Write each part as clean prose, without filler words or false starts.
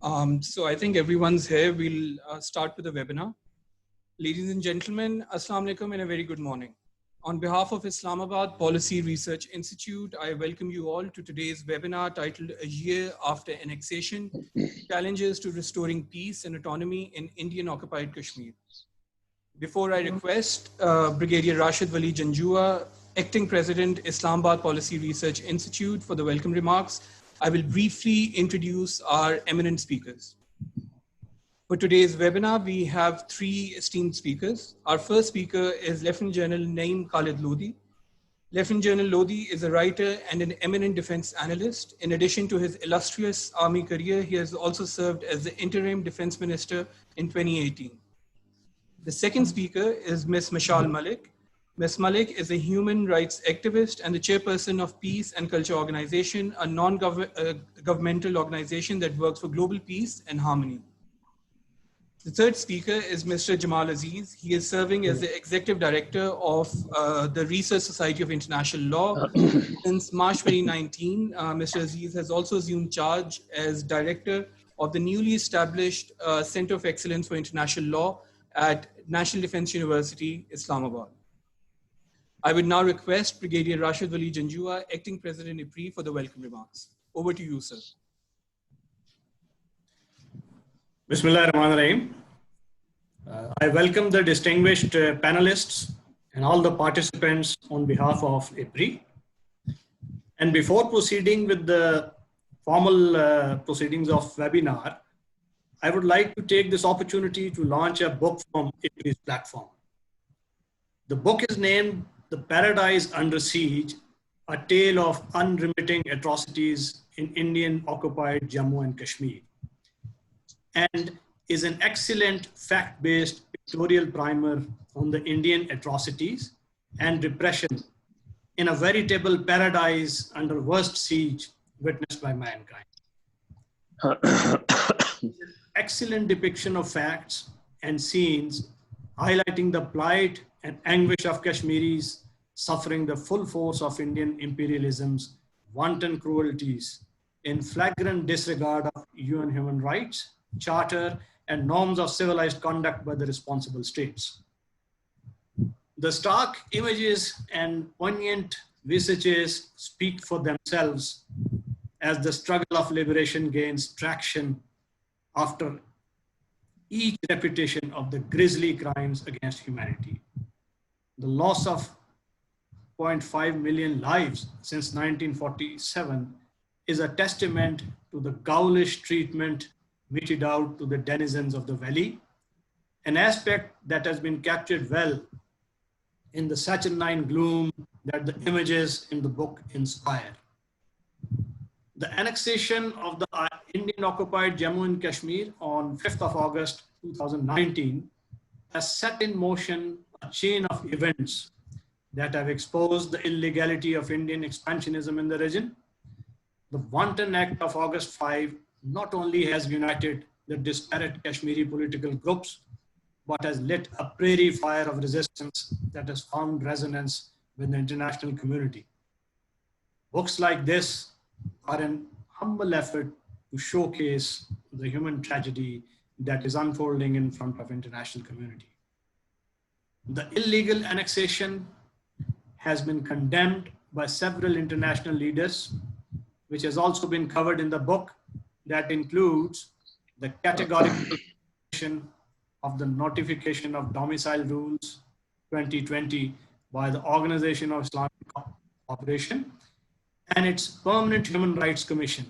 So I think everyone's here. We'll start with the webinar. Ladies and gentlemen, Assalamu alaikum and a very good morning. On behalf of Islamabad Policy Research Institute, I welcome you all to today's webinar titled A Year After Annexation, Challenges to Restoring Peace and Autonomy in Indian Occupied Kashmir. Before I request Brigadier Rashid Wali Janjua, Acting President, Islamabad Policy Research Institute, for the welcome remarks, I will briefly introduce our eminent speakers. For today's webinar, we have three esteemed speakers. Our first speaker is Lieutenant General Naeem Khalid Lodhi. Lieutenant General Lodhi is a writer and an eminent defense analyst. In addition to his illustrious army career, he has also served as the interim defense minister in 2018. The second speaker is Ms. Mushaal Mullick. Ms. Malik is a human rights activist and the chairperson of Peace and Culture Organization, a non-governmental organization that works for global peace and harmony. The third speaker is Mr. Jamal Aziz. He is serving as the executive director of the Research Society of International Law. Since March 2019, Mr. Aziz has also assumed charge as director of the newly established Center of Excellence for International Law at National Defense University, Islamabad. I would now request Brigadier Rashid Wali Janjua, Acting President IPRI, for the welcome remarks. Over to you, sir. Bismillahirrahmanirrahim. I welcome the distinguished panelists and all the participants on behalf of IPRI. And before proceeding with the formal proceedings of webinar, I would like to take this opportunity to launch a book from IPRI's platform. The book is named The Paradise Under Siege, a tale of unremitting atrocities in Indian occupied Jammu and Kashmir, and is an excellent fact-based pictorial primer on the Indian atrocities and repression in a veritable paradise under worst siege witnessed by mankind. Excellent depiction of facts and scenes highlighting the plight and anguish of Kashmiris suffering the full force of Indian imperialism's wanton cruelties in flagrant disregard of UN human rights, charter, and norms of civilized conduct by the responsible states. The stark images and poignant visages speak for themselves as the struggle of liberation gains traction after each repetition of the grisly crimes against humanity. The loss of 0.5 million lives since 1947 is a testament to the ghoulish treatment meted out to the denizens of the valley, an aspect that has been captured well in the saturnine gloom that the images in the book inspire. The annexation of the Indian occupied Jammu and Kashmir on 5th of August 2019 has set in motion a chain of events that have exposed the illegality of Indian expansionism in the region. The wanton act of August 5 not only has united the disparate Kashmiri political groups, but has lit a prairie fire of resistance that has found resonance with the international community. Books like this are an humble effort to showcase the human tragedy that is unfolding in front of international community. The illegal annexation has been condemned by several international leaders, which has also been covered in the book. That includes the categorical of the notification of domicile rules 2020 by the Organization of Islamic Cooperation and its Permanent Human Rights Commission.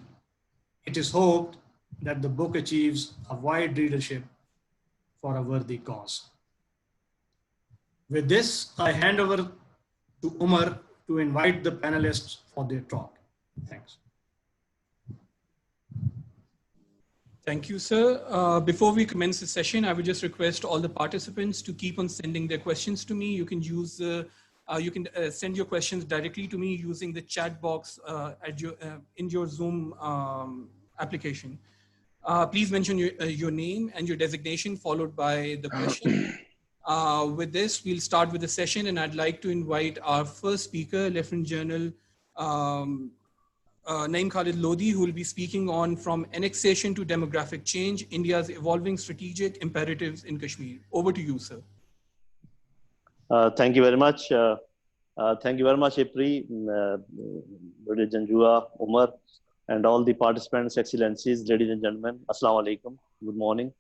It is hoped that the book achieves a wide readership for a worthy cause. With this, I hand over to Umar to invite the panelists for their talk. Thanks. Thank you, sir. Before we commence the session, I would just request all the participants to keep on sending their questions to me. You can use send your questions directly to me using the chat box in your Zoom application. Please mention your name and your designation followed by the question. With this, we'll start with the session, and I'd like to invite our first speaker, Lieutenant General Naeem Khalid Lodhi, who will be speaking on From Annexation to Demographic Change, India's Evolving Strategic Imperatives in Kashmir. Over to you, sir. Thank you very much. Thank you very much, Ipri, Janjua, Umar, and all the participants, excellencies, ladies and gentlemen. Assalamu alaikum. Good morning.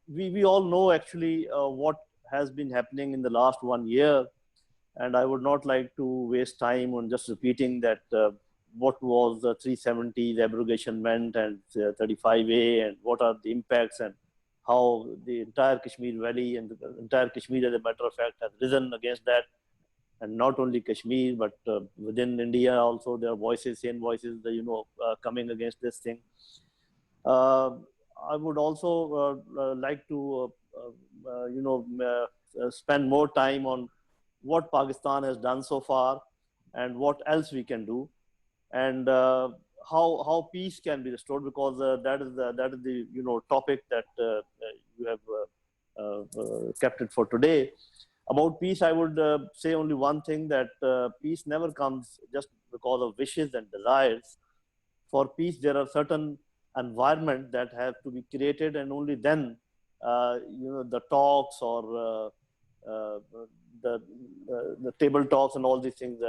We all know actually what has been happening in the last 1 year, and I would not like to waste time on just repeating that what was the 370, the abrogation meant, and 35A, and what are the impacts, and how the entire Kashmir Valley and the entire Kashmir, as a matter of fact, has risen against that. And not only Kashmir, but within India also, there are voices, same voices, coming against this thing. I would also like to, spend more time on what Pakistan has done so far and what else we can do, and how peace can be restored, because that is the topic that you have kept it for today. About peace, I would say only one thing, that peace never comes just because of wishes and desires. For peace, there are certain environments that have to be created, and only then the talks or the table talks and all these things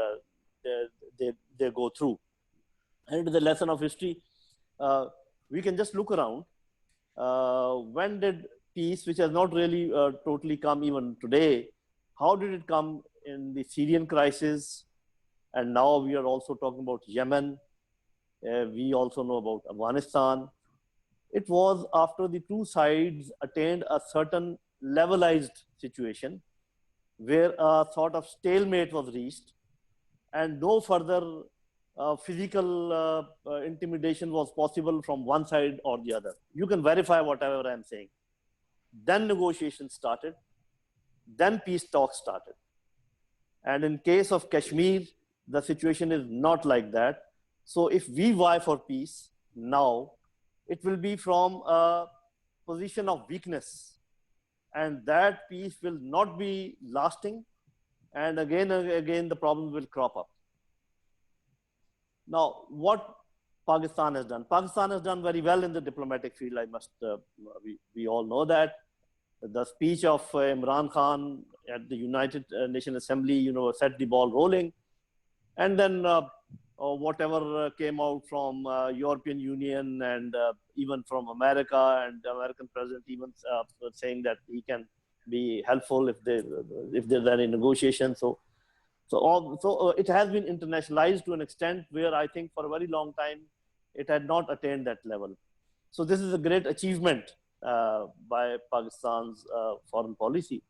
they go through. And it is a lesson of history. We can just look around. When did peace, which has not really totally come even today, how did it come in the Syrian crisis? And now we are also talking about Yemen. We also know about Afghanistan. It was after the two sides attained a certain levelized situation where a sort of stalemate was reached, and no further physical intimidation was possible from one side or the other. You can verify whatever I'm saying. Then negotiations started. Then peace talks started. And in case of Kashmir, the situation is not like that. So if we vie for peace now, it will be from a position of weakness. And that peace will not be lasting. And again the problems will crop up. Now, what Pakistan has done? Pakistan has done very well in the diplomatic field. We all know that. The speech of Imran Khan at the United Nations Assembly, set the ball rolling. And then whatever came out from European Union and even from America, and the American president even saying that he can be helpful if there's any negotiation. So it has been internationalized to an extent where I think for a very long time it had not attained that level. So this is a great achievement by Pakistan's foreign policy.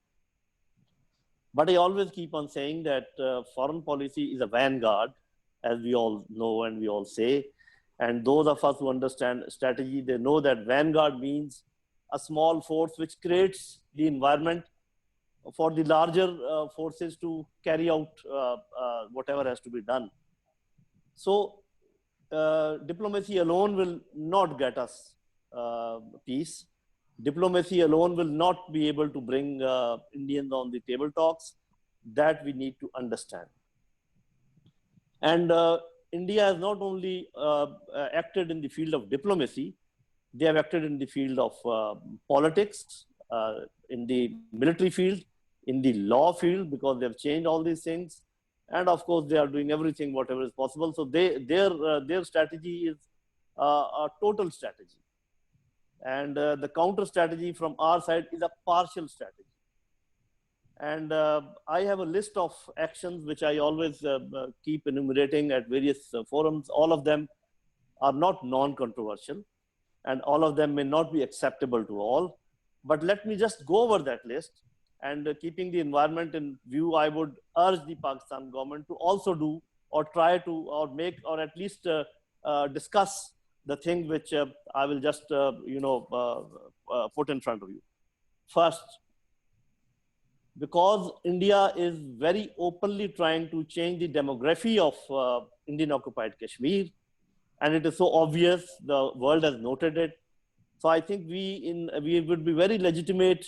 But I always keep on saying that foreign policy is a vanguard, as we all know and we all say. And those of us who understand strategy, they know that vanguard means a small force which creates the environment for the larger forces to carry out whatever has to be done. So diplomacy alone will not get us peace. Diplomacy alone will not be able to bring Indians on the table talks. That we need to understand. And India has not only acted in the field of diplomacy, they have acted in the field of politics, in the military field, in the law field, because they have changed all these things. And of course, they are doing everything, whatever is possible. So their strategy is a total strategy. And the counter strategy from our side is a partial strategy. And I have a list of actions which I always keep enumerating at various forums. All of them are not non-controversial, and all of them may not be acceptable to all. But let me just go over that list. And keeping the environment in view, I would urge the Pakistan government to also do, or try to, or make, or at least discuss the thing which I will just put in front of you. First, because India is very openly trying to change the demography of Indian Occupied Kashmir, and it is so obvious, the world has noted it. So I think we would be very legitimate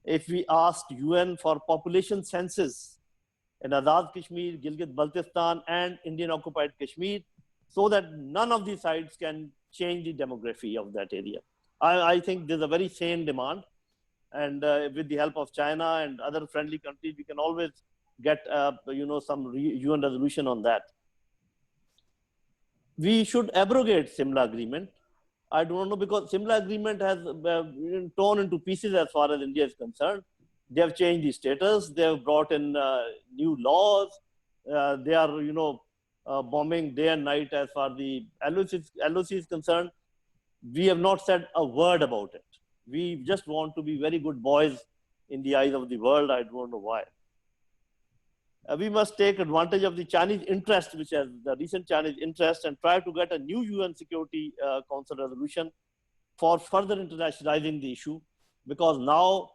if we asked UN for population census in Azad Kashmir, Gilgit-Baltistan, and Indian Occupied Kashmir, so that none of these sides can change the demography of that area. I think there's a very sane demand, and with the help of China and other friendly countries, we can always get some UN resolution on that. We should abrogate Simla Agreement. I don't know, because Simla Agreement has been torn into pieces as far as India is concerned. They have changed the status. They have brought in new laws. They are, bombing day and night as far as the LOC is concerned. We have not said a word about it. We just want to be very good boys in the eyes of the world. I don't know why. We must take advantage of the Chinese interest, which is the recent Chinese interest, and try to get a new UN Security Council resolution for further internationalizing the issue, because now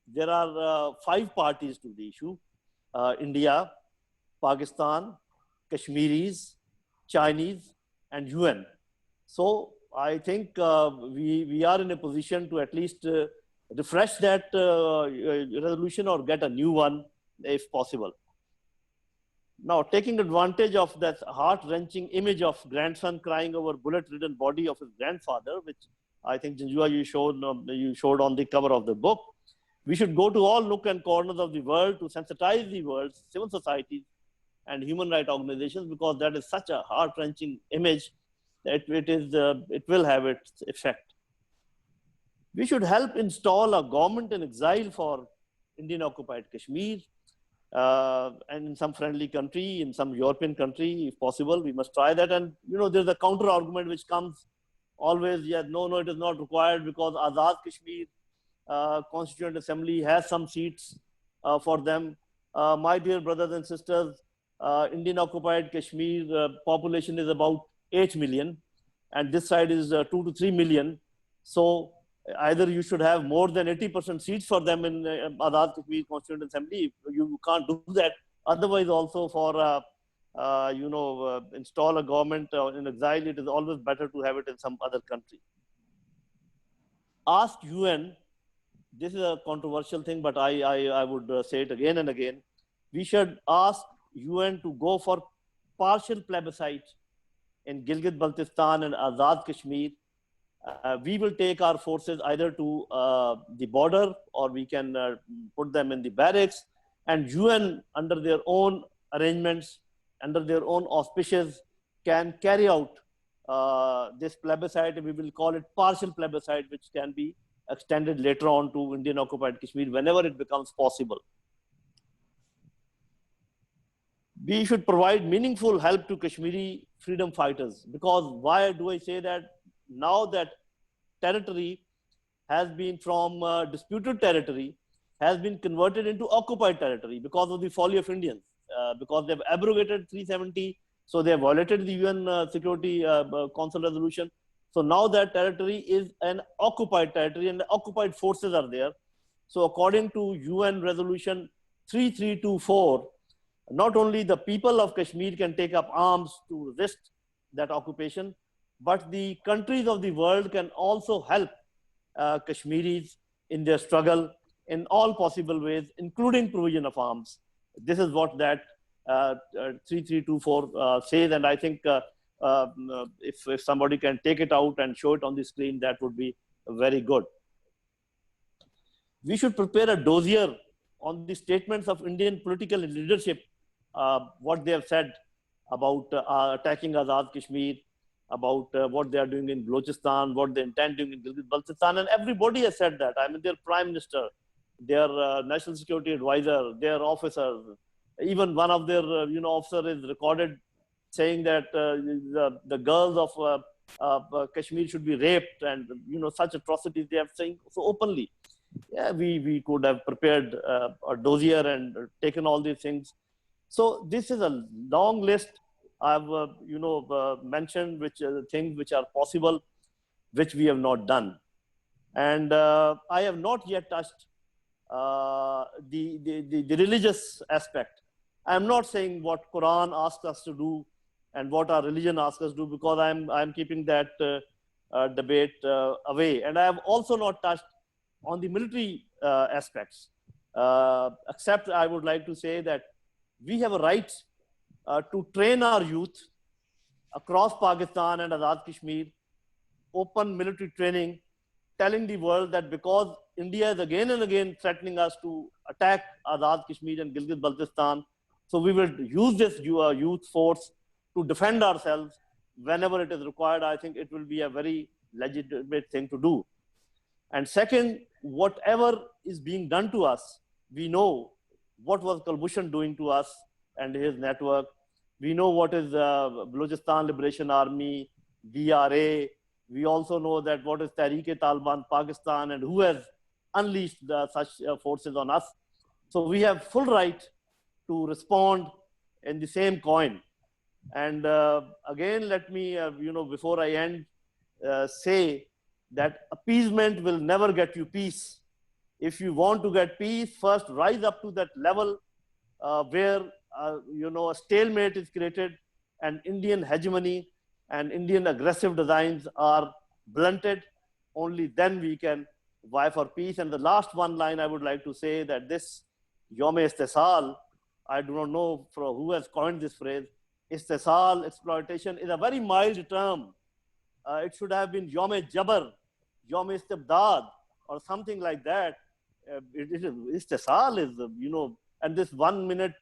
there are 5 parties to the issue: India, Pakistan, Kashmiris, Chinese, and UN. So I think we are in a position to at least refresh that resolution or get a new one if possible. Now, taking advantage of that heart-wrenching image of grandson crying over bullet-ridden body of his grandfather, which I think, Jinjua, you showed on the cover of the book, we should go to all nook and corners of the world to sensitize the world's civil societies and human rights organizations, because that is such a heart-wrenching image that it will have its effect. We should help install a government in exile for Indian occupied Kashmir, and in some friendly country, in some European country, if possible. We must try that. And there's a counter argument which comes always, yeah, no, it is not required, because Azad Kashmir Constituent Assembly has some seats for them. My dear brothers and sisters, Indian occupied Kashmir population is about 8 million, and this side is 2 to 3 million. So either you should have more than 80% seats for them in Azad Kashmir Constituent Assembly. You can't do that. Otherwise, also for install a government in exile, it is always better to have it in some other country. Ask UN. This is a controversial thing, but I would say it again and again. We should ask UN to go for partial plebiscite in Gilgit-Baltistan and Azad Kashmir. We will take our forces either to the border, or we can put them in the barracks, and UN, under their own arrangements, under their own auspices, can carry out this plebiscite. We will call it partial plebiscite, which can be extended later on to Indian occupied Kashmir whenever it becomes possible. We should provide meaningful help to Kashmiri freedom fighters, because why do I say that? Now that territory has been from disputed territory, has been converted into occupied territory because of the folly of Indians, because they've abrogated 370, so they have violated the UN Security Council resolution. So now that territory is an occupied territory, and the occupied forces are there. So according to UN resolution 3324, not only the people of Kashmir can take up arms to resist that occupation, but the countries of the world can also help Kashmiris in their struggle in all possible ways, including provision of arms. This is what that 3324 says, and I think if somebody can take it out and show it on the screen, that would be very good. We should prepare a dossier on the statements of Indian political leadership, what they have said about attacking Azad Kashmir, about what they are doing in Balochistan, what they intend doing in Gilgit-Baltistan, and everybody has said that. I mean, their prime minister, their national security advisor, their officers, even one of their officer is recorded saying that the girls of Kashmir should be raped, and such atrocities they have saying so openly. Yeah, we could have prepared a dossier and taken all these things. So this is a long list I've mentioned, which things which are possible, which we have not done. And I have not yet touched the religious aspect. I'm not saying what Quran asks us to do and what our religion asks us to do, because I'm keeping that debate away. And I have also not touched on the military aspects, except I would like to say that we have a right to train our youth across Pakistan and Azad Kashmir, open military training, telling the world that because India is again and again threatening us to attack Azad Kashmir and Gilgit-Baltistan, so we will use this youth force to defend ourselves whenever it is required. I think it will be a very legitimate thing to do. And second, whatever is being done to us, we know what was Kulbhushan doing to us and his network. We know what is Balochistan Liberation Army, BRA. We also know that what is Tehreek-e-Taliban Pakistan and who has unleashed such forces on us. So we have full right to respond in the same coin. And again, let me, before I end, say that appeasement will never get you peace. If you want to get peace, first rise up to that level where a stalemate is created and Indian hegemony and Indian aggressive designs are blunted. Only then we can vie for peace. And the last one line I would like to say that this Yom-e-Istisal, I do not know who has coined this phrase, Istisal, exploitation, is a very mild term. It should have been Yom-e-Jabr, Yom-e-Istibdad, or something like that. Istisal is, and this 1 minute,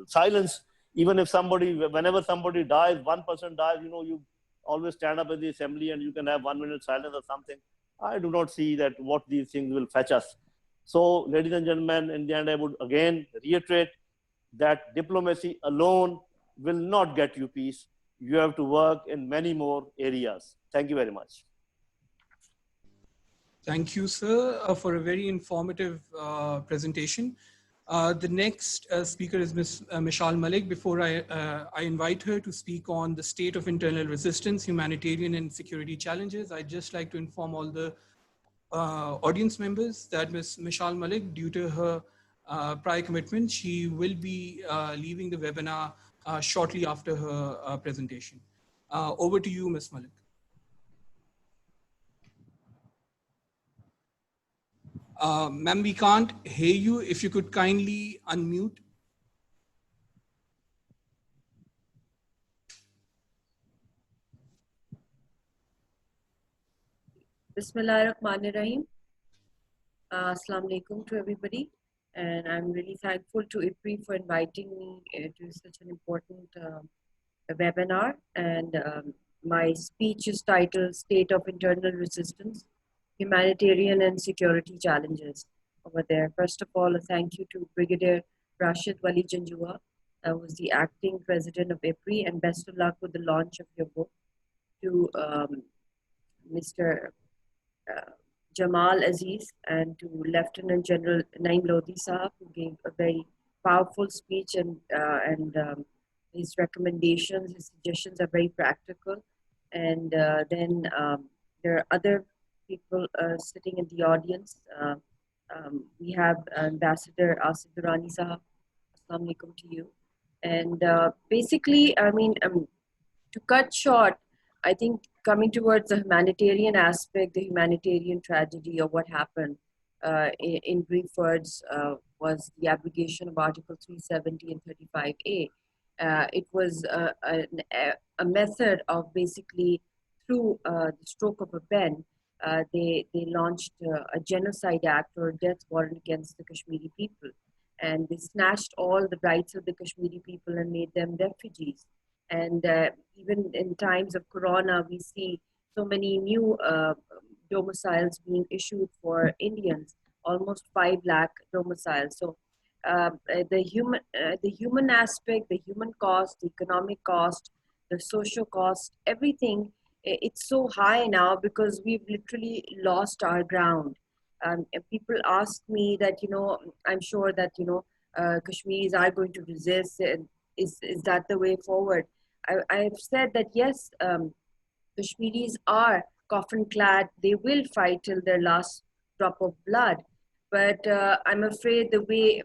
silence, even if whenever somebody dies, one person dies, you always stand up in the assembly and you can have 1 minute silence or something. I do not see that what these things will fetch us. So, ladies and gentlemen, in the end, I would again reiterate that diplomacy alone will not get you peace. You have to work in many more areas. Thank you very much. Thank you, sir, for a very informative presentation. The next speaker is Ms. Michel Malik. Before I invite her to speak on the state of internal resistance, humanitarian and security challenges, I'd just like to inform all the audience members that Ms. Michel Malik, due to her prior commitment, she will be leaving the webinar shortly after her presentation. Over to you, Ms. Malik. Ma'am, we can't hear you. If you could kindly unmute. Bismillahirrahmanirrahim. Assalamu alaikum to everybody. And I'm really thankful to IPRI for inviting me to such an important webinar. And my speech is titled State of Internal Resistance, Humanitarian and Security Challenges over there. First of all, a thank you to Brigadier Rashid Wali Janjua, who was the acting president of IPRI, and best of luck with the launch of your book. To Mr. Jamal Aziz and to Lieutenant General Naeem Lodhi Sahab, who gave a very powerful speech, and his recommendations, his suggestions are very practical. And then there are other people sitting in the audience. We have Ambassador Asif Durrani Sahab. Assalamu alaikum to you. And basically, I mean, to cut short, I think coming towards the humanitarian aspect, the humanitarian tragedy of what happened in brief words was the abrogation of Article 370 and 35A. It was a method of basically through the stroke of a pen, they launched a genocide act or a death warrant against the Kashmiri people. And they snatched all the rights of the Kashmiri people and made them refugees. And even in times of Corona, we see so many new domiciles being issued for Indians, almost 5 lakh domiciles. So the human aspect, the human cost, the economic cost, the social cost, everything, it's so high now because we've literally lost our ground. And people ask me that, I'm sure that, Kashmiris are going to resist. Is that the way forward? I've said that yes, Kashmiris are coffin clad. They will fight till their last drop of blood. But I'm afraid the way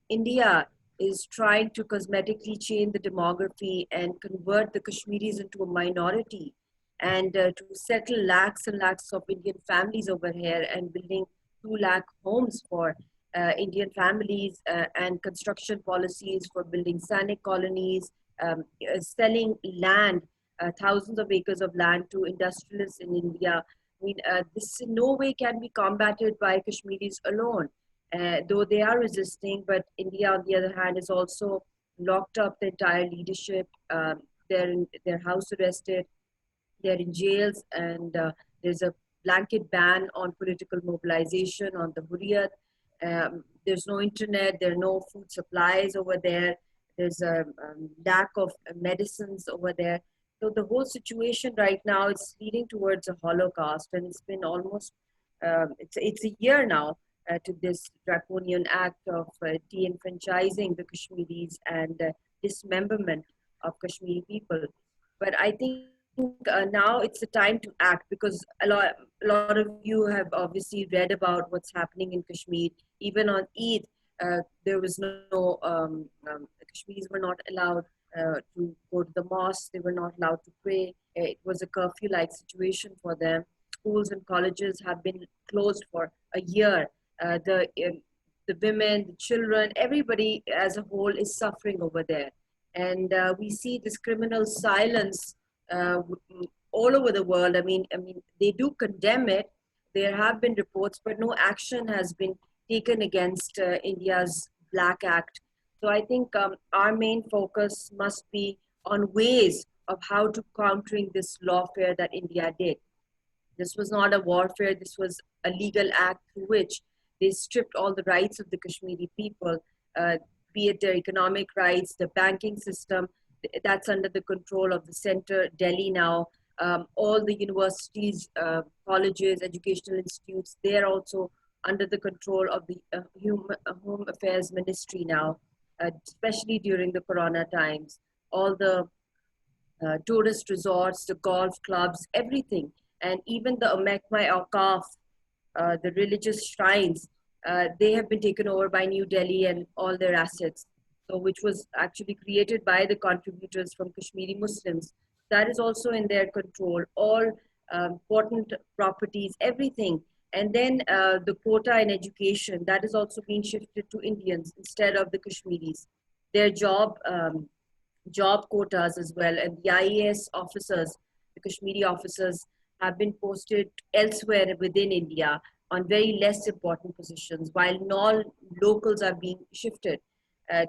India is trying to cosmetically change the demography and convert the Kashmiris into a minority and to settle lakhs and lakhs of Indian families over here and building 2 lakh homes for Indian families and construction policies for building Sainik colonies, selling land, thousands of acres of land to industrialists in India. I mean, this in no way can be combated by Kashmiris alone, though they are resisting. But India, on the other hand, is also locked up the entire leadership. They're house arrested, they're in jails, and there's a blanket ban on political mobilization, on the Hurriyat. There's no internet, there are no food supplies over there. There's a lack of medicines over there. So the whole situation right now is leading towards a holocaust, and it's been almost it's a year now to this draconian act of de-enfranchising the Kashmiris and dismemberment of Kashmiri people. But I think now it's the time to act, because a lot of you have obviously read about what's happening in Kashmir. Even on Eid, there was no Kashmiris were not allowed to go to the mosque. They were not allowed to pray. It was a curfew-like situation for them. Schools and colleges have been closed for a year. The women, the children, everybody as a whole is suffering over there. And we see this criminal silence all over the world. I mean, they do condemn it. There have been reports, but no action has been taken against India's Black Act. So I think our main focus must be on ways of how to countering this lawfare that India did. This was not a warfare. This was a legal act through which they stripped all the rights of the Kashmiri people, be it their economic rights, the banking system, that's under the control of the center, Delhi now. All the universities, colleges, educational institutes, they're also under the control of the Home Affairs Ministry now, especially during the Corona times. All the tourist resorts, the golf clubs, everything. And even the Mehkama Awqaf, the religious shrines, they have been taken over by New Delhi and all their assets. So, which was actually created by the contributors from Kashmiri Muslims. That is also in their control, all important properties, everything. And then the quota in education, that is also being shifted to Indians instead of the Kashmiris. Their job quotas as well, and the IAS officers, the Kashmiri officers, have been posted elsewhere within India on very less important positions, while non-locals are being shifted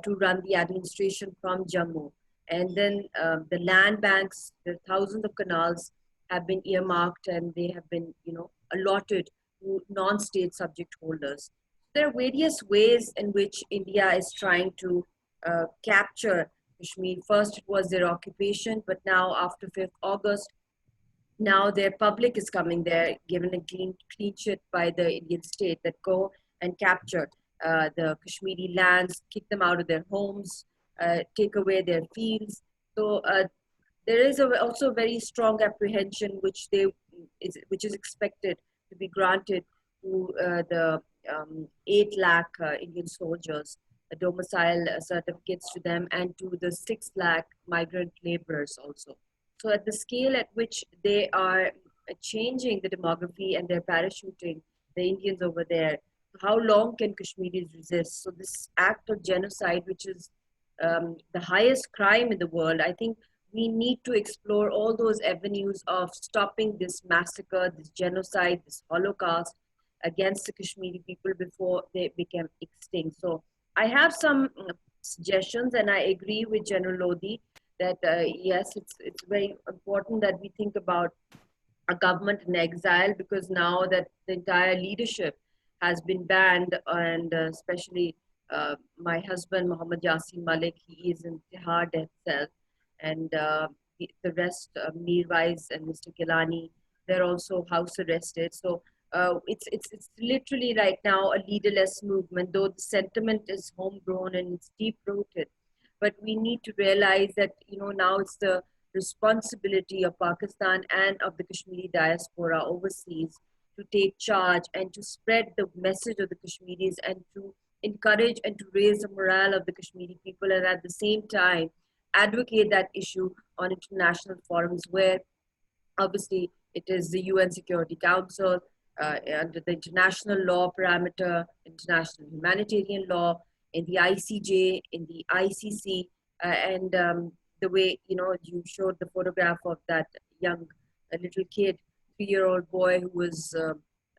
to run the administration from Jammu. And then the land banks, the thousands of canals have been earmarked, and they have been, allotted to non-state subject holders. There are various ways in which India is trying to capture Kashmir. First, it was their occupation, but now after 5th August, now their public is coming there, given a clean sheet by the Indian state that go and capture the Kashmiri lands, kick them out of their homes, take away their fields. So there is also a very strong apprehension which is expected to be granted to the 8 lakh Indian soldiers, domicile certificates to them, and to the 6 lakh migrant laborers also. So at the scale at which they are changing the demography and they're parachuting the Indians over there, how long can Kashmiris resist? So this act of genocide, which is the highest crime in the world, I think we need to explore all those avenues of stopping this massacre, this genocide, this Holocaust against the Kashmiri people before they become extinct. So I have some suggestions, and I agree with General Lodhi that yes, it's very important that we think about a government in exile, because now that the entire leadership has been banned, and especially my husband, Muhammad Yasin Malik, he is in Tihar death cell, and the rest, Mirwais and Mr. Gilani, they're also house arrested. So it's literally right now a leaderless movement, though the sentiment is homegrown and it's deep rooted. But we need to realize that, now it's the responsibility of Pakistan and of the Kashmiri diaspora overseas to take charge and to spread the message of the Kashmiris, and to encourage and to raise the morale of the Kashmiri people, and at the same time advocate that issue on international forums, where obviously it is the UN Security Council, under the international law parameter, international humanitarian law, in the ICJ, in the ICC, and the way, you showed the photograph of that young little kid, 3-year-old boy who was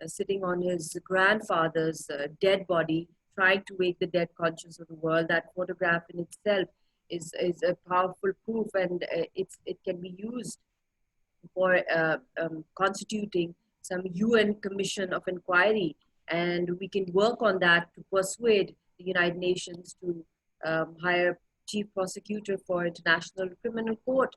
sitting on his grandfather's dead body, trying to wake the dead conscience of the world. That photograph in itself is a powerful proof, and it can be used for constituting some UN Commission of Inquiry, and we can work on that to persuade the United Nations to hire chief prosecutor for International Criminal Court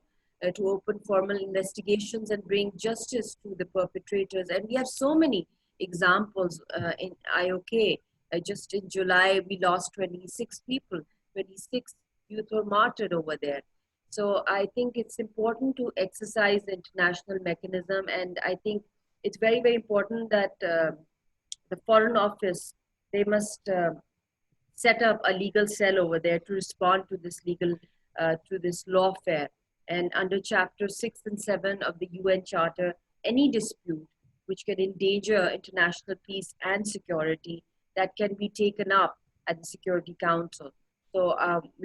to open formal investigations and bring justice to the perpetrators. And we have so many examples in IOK. Just in July, we lost 26 people, 26 youth were martyred over there. So I think it's important to exercise the international mechanism, and I think it's very, very important that the Foreign Office, they must set up a legal cell over there to respond to this to this lawfare. And under Chapter 6 and 7 of the UN Charter, any dispute which can endanger international peace and security, that can be taken up at the Security Council. So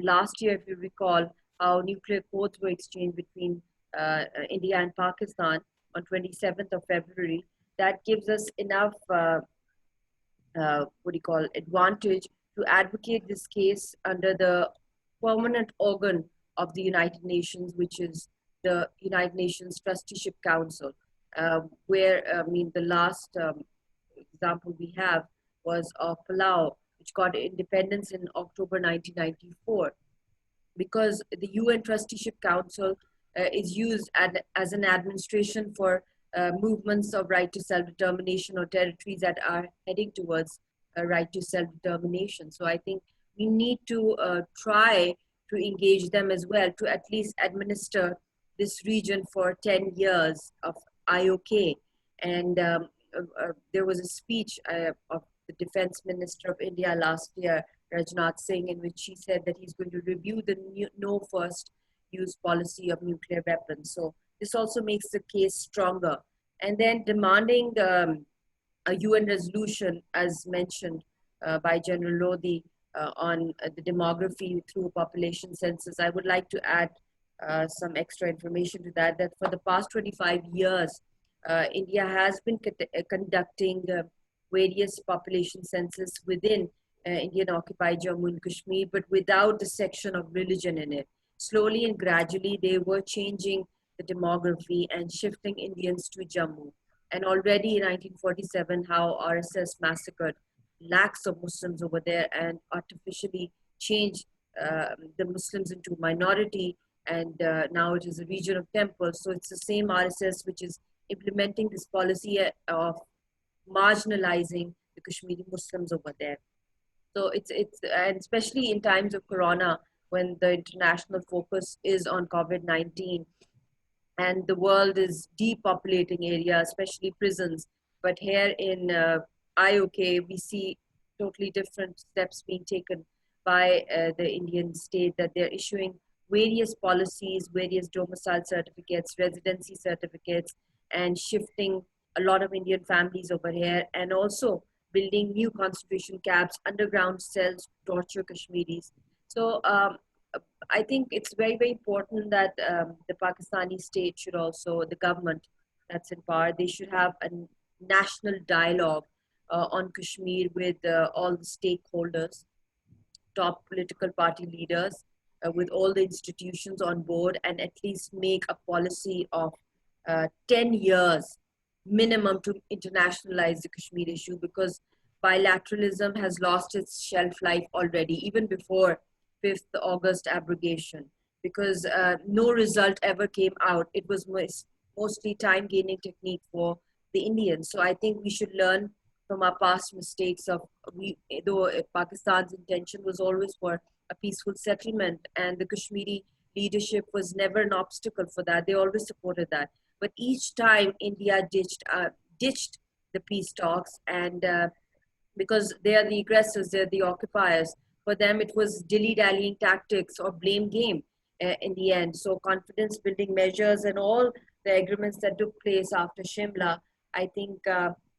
last year, if you recall, how nuclear codes were exchanged between India and Pakistan on 27th of February, that gives us enough, advantage to advocate this case under the permanent organ of the United Nations, which is the United Nations Trusteeship Council, where, the last example we have was of Palau, which got independence in October 1994. Because the UN Trusteeship Council is used as an administration for movements of right to self-determination or territories that are heading towards a right to self-determination. So I think we need to try to engage them as well, to at least administer this region for 10 years of IOK. And there was a speech of the Defense Minister of India last year, Rajnath Singh, in which he said that he's going to review the no first use policy of nuclear weapons. So this also makes the case stronger. And then demanding a UN resolution, as mentioned by General Lodhi, on the demography through population census. I would like to add some extra information to that for the past 25 years, India has been conducting various population census within Indian Occupied Jammu and Kashmir, but without the section of religion in it. Slowly and gradually, they were changing the demography and shifting Indians to Jammu. And already in 1947, how RSS massacred lakhs of Muslims over there and artificially changed the Muslims into minority, and now it is a region of temples. So it's the same RSS which is implementing this policy of marginalizing the Kashmiri Muslims over there. So and especially in times of Corona, when the international focus is on COVID-19 and the world is depopulating areas, especially prisons. But here in IOK, we see totally different steps being taken by the Indian state, that they're issuing various policies, various domicile certificates, residency certificates, and shifting a lot of Indian families over here, and also building new concentration camps, underground cells, to torture Kashmiris. So I think it's very, very important that the Pakistani state should also, the government that's in power, they should have a national dialogue on Kashmir with all the stakeholders, top political party leaders, with all the institutions on board, and at least make a policy of 10 years minimum to internationalize the Kashmir issue, because bilateralism has lost its shelf life already, even before 5th August abrogation, because no result ever came out. It was mostly time-gaining technique for the Indians. So I think we should learn from our past mistakes though Pakistan's intention was always for a peaceful settlement, and the Kashmiri leadership was never an obstacle for that. They always supported that. But each time India ditched the peace talks, and because they are the aggressors, they're the occupiers, for them it was dilly-dallying tactics or blame game in the end. So confidence building measures and all the agreements that took place after Shimla, I think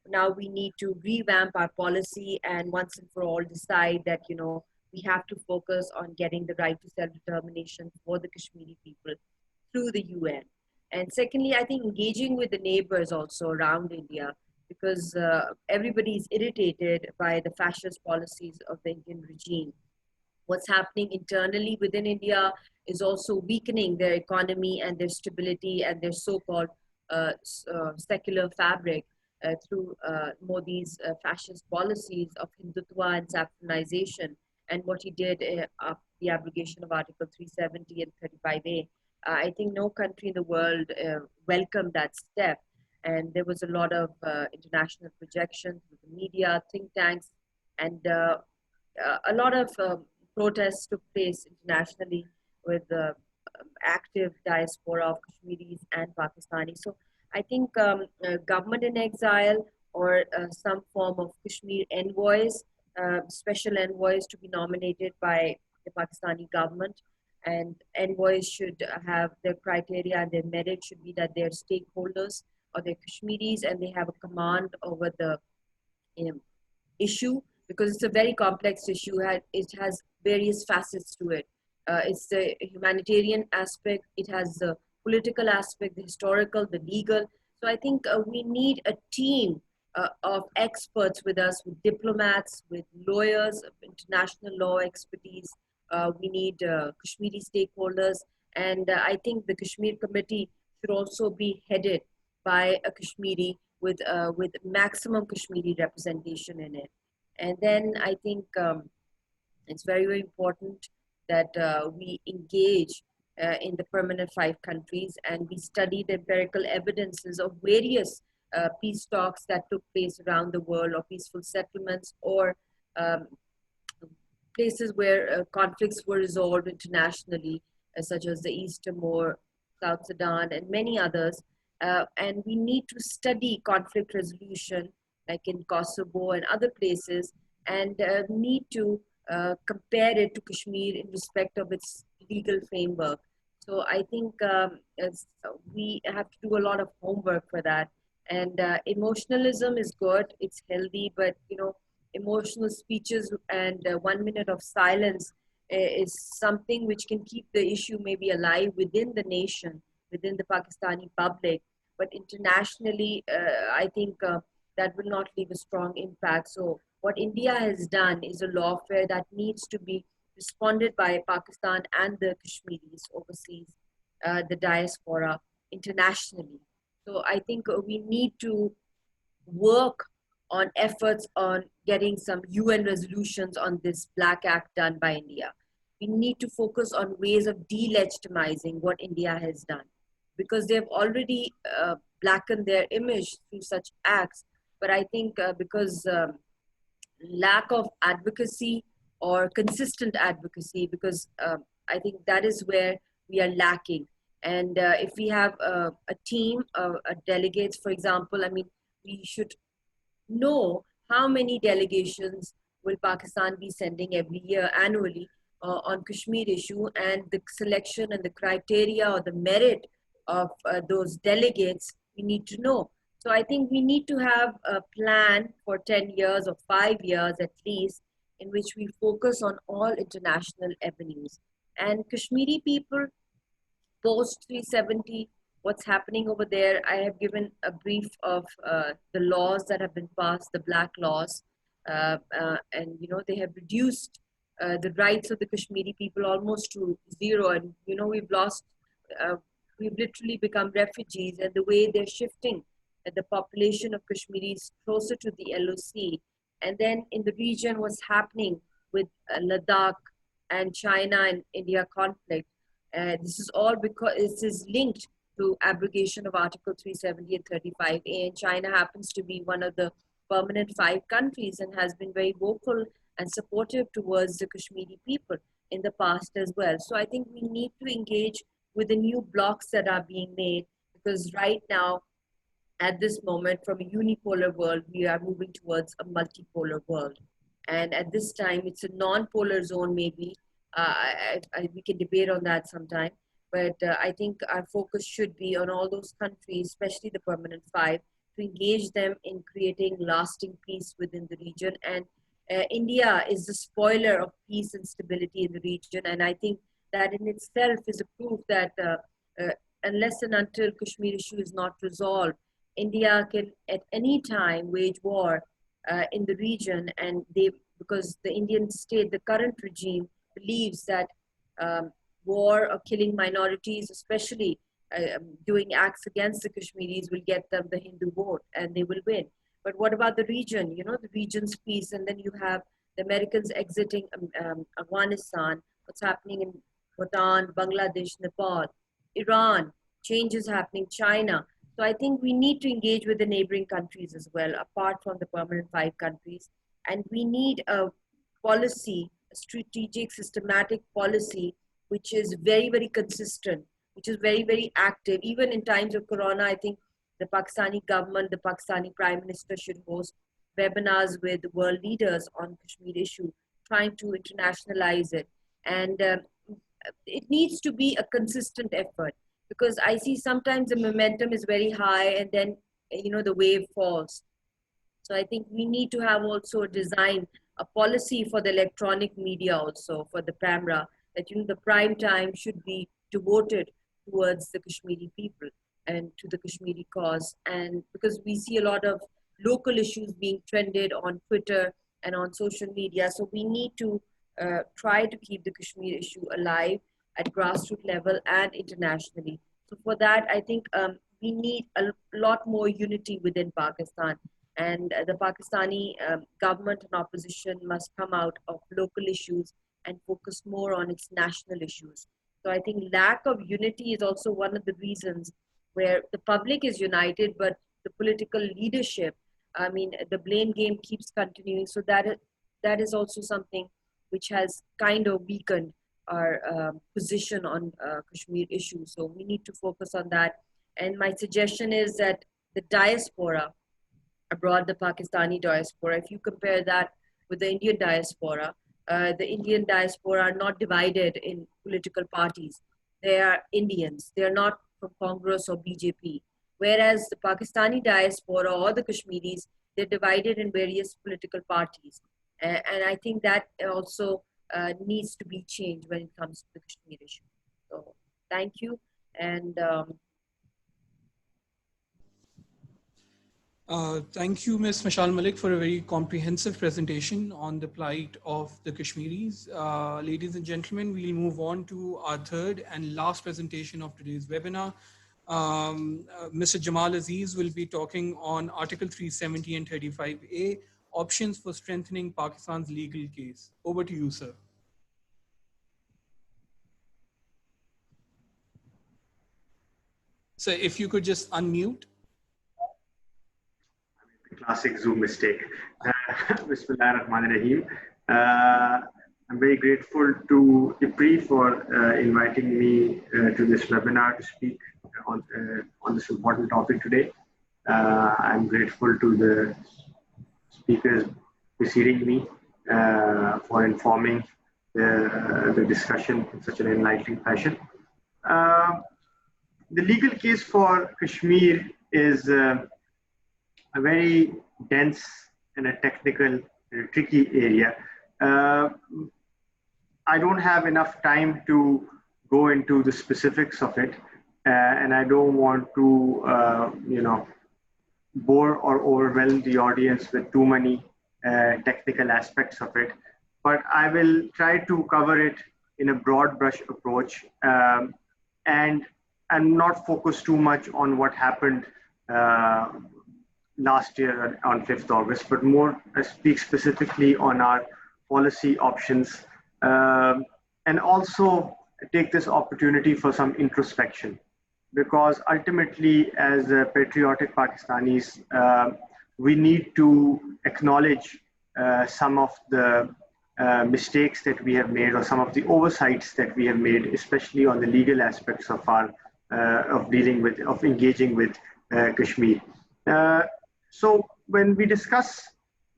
now we need to revamp our policy and once and for all decide that, we have to focus on getting the right to self-determination for the Kashmiri people through the UN. And secondly, I think engaging with the neighbors also around India, because everybody is irritated by the fascist policies of the Indian regime. What's happening internally within India is also weakening their economy and their stability and their so-called secular fabric through Modi's fascist policies of Hindutva and saffronization, and what he did after the abrogation of Article 370 and 35A. I think no country in the world welcomed that step. And there was a lot of international projections with the media, think tanks, and a lot of protests took place internationally with the active diaspora of Kashmiris and Pakistanis. So I think government in exile or some form of Kashmir envoys, special envoys to be nominated by the Pakistani government. And envoys should have their criteria and their merit should be that they're stakeholders or they're Kashmiris and they have a command over the issue, because it's a very complex issue. It has various facets to it. It's the humanitarian aspect, it has the political aspect, the historical, the legal. So I think we need a team of experts with us, with diplomats, with lawyers, international law expertise. We need Kashmiri stakeholders. And I think the Kashmir Committee should also be headed by a Kashmiri with maximum Kashmiri representation in it. And then I think it's very, very important that we engage in the permanent 5 countries and we study the empirical evidences of various peace talks that took place around the world, or peaceful settlements, or places where conflicts were resolved internationally, such as the East Timor, South Sudan, and many others. And we need to study conflict resolution, like in Kosovo and other places, and need to compare it to Kashmir in respect of its legal framework. So I think we have to do a lot of homework for that. And emotionalism is good, it's healthy, but emotional speeches and 1 minute of silence is something which can keep the issue maybe alive within the nation, within the Pakistani public, but internationally, I think that will not leave a strong impact. So what India has done is a lawfare that needs to be responded by Pakistan and the Kashmiris overseas, the diaspora internationally. So I think we need to work on efforts on getting some UN resolutions on this Black Act done by India. We need to focus on ways of delegitimizing what India has done, because they've already blackened their image through such acts. But I think because lack of advocacy or consistent advocacy, because I think that is where we are lacking. And if we have a team of delegates, for example, I mean, we should know how many delegations will Pakistan be sending every year annually on Kashmir issue, and the selection and the criteria or the merit of those delegates we need to know. So I think we need to have a plan for 10 years or 5 years at least, in which we focus on all international avenues. And Kashmiri people, post 370, what's happening over there, I have given a brief of the laws that have been passed, the black laws, and they have reduced the rights of the Kashmiri people almost to zero. And we've lost, we've literally become refugees, and the way they're shifting the population of Kashmiris closer to the LOC. And then in the region, what's happening with Ladakh and China and India conflict. This is all because it is linked to abrogation of Article 370 and 35A. And China happens to be one of the permanent 5 countries and has been very vocal and supportive towards the Kashmiri people in the past as well. So I think we need to engage with the new blocks that are being made, because right now, at this moment, from a unipolar world, we are moving towards a multipolar world. And at this time, it's a non-polar zone maybe. We can debate on that sometime. But I think our focus should be on all those countries, especially the permanent 5, to engage them in creating lasting peace within the region. And India is the spoiler of peace and stability in the region. And I think that in itself is a proof that unless and until Kashmir issue is not resolved, India can at any time wage war in the region. And because the Indian state, the current regime, believes that war or killing minorities, especially doing acts against the Kashmiris, will get them the Hindu vote and they will win. But what about the region? You know, the region's peace, and then you have the Americans exiting Afghanistan, what's happening in Bhutan, Bangladesh, Nepal, Iran, changes happening, China. So I think we need to engage with the neighboring countries as well, apart from the permanent 5 countries. And we need a policy, a strategic, systematic policy, which is very, very consistent, which is very, very active. Even in times of Corona, I think the Pakistani government, the Pakistani Prime Minister should host webinars with world leaders on Kashmir issue, trying to internationalize it. And it needs to be a consistent effort, because I see sometimes the momentum is very high and then, you know, the wave falls. So I think we need to have also design a policy for the electronic media also, for the camera, that, you know, the prime time should be devoted towards the Kashmiri people and to the Kashmiri cause. And because we see a lot of local issues being trended on Twitter and on social media, so we need to try to keep the Kashmir issue alive at grassroots level and internationally. So for that, I think we need a lot more unity within Pakistan, and the Pakistani government and opposition must come out of local issues and focus more on its national issues. So I think lack of unity is also one of the reasons where the public is united, but the political leadership, I mean, the blame game keeps continuing. So that is also something which has kind of weakened our position on Kashmir issue. So we need to focus on that. And my suggestion is that the diaspora abroad, the Pakistani diaspora, if you compare that with the Indian diaspora are not divided in political parties. They are Indians. They are not from Congress or BJP. Whereas the Pakistani diaspora or the Kashmiris, they're divided in various political parties. And I think that also needs to be changed when it comes to the Kashmir issue. So thank you. And thank you, Ms. Mushaal Mullick, for a very comprehensive presentation on the plight of the Kashmiris. Ladies and gentlemen, we'll move on to our third and last presentation of today's webinar. Mr. Jamal Aziz will be talking on Article 370 and 35A, options for strengthening Pakistan's legal case. Over to you, sir. So if you could just unmute. Classic Zoom mistake. Bismillahirrahmanirrahim. I'm very grateful to IPRI for inviting me to this webinar to speak on this important topic today. I'm grateful to the speakers preceding me for informing the discussion in such an enlightening fashion. The legal case for Kashmir is a very dense and a technical, tricky area. I don't have enough time to go into the specifics of it, and I don't want to, bore or overwhelm the audience with too many technical aspects of it. But I will try to cover it in a broad brush approach, and not focus too much on what happened last year on 5th August, but more speak specifically on our policy options, and also take this opportunity for some introspection, because ultimately as patriotic Pakistanis, we need to acknowledge some of the mistakes that we have made, or some of the oversights that we have made, especially on the legal aspects of our engaging with Kashmir. So when we discuss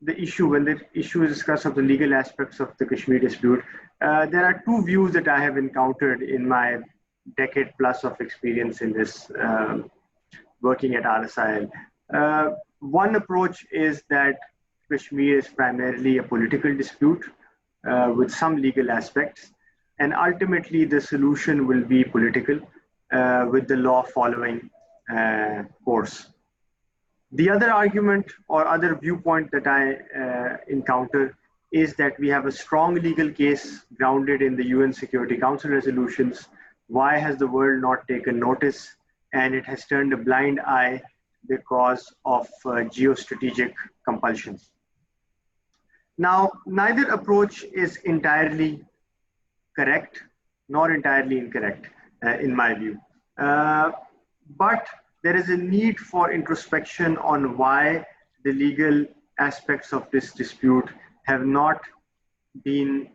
the issue, when the issue is discussed of the legal aspects of the Kashmir dispute, there are two views that I have encountered in my decade plus of experience in this, working at RSIL. One approach is that Kashmir is primarily a political dispute with some legal aspects, and ultimately the solution will be political with the law following course. The other argument or other viewpoint that I encounter is that we have a strong legal case grounded in the UN Security Council resolutions. Why has the world not taken notice? And it has turned a blind eye because of geostrategic compulsions. Now, neither approach is entirely correct nor entirely incorrect in my view. But there is a need for introspection on why the legal aspects of this dispute have not been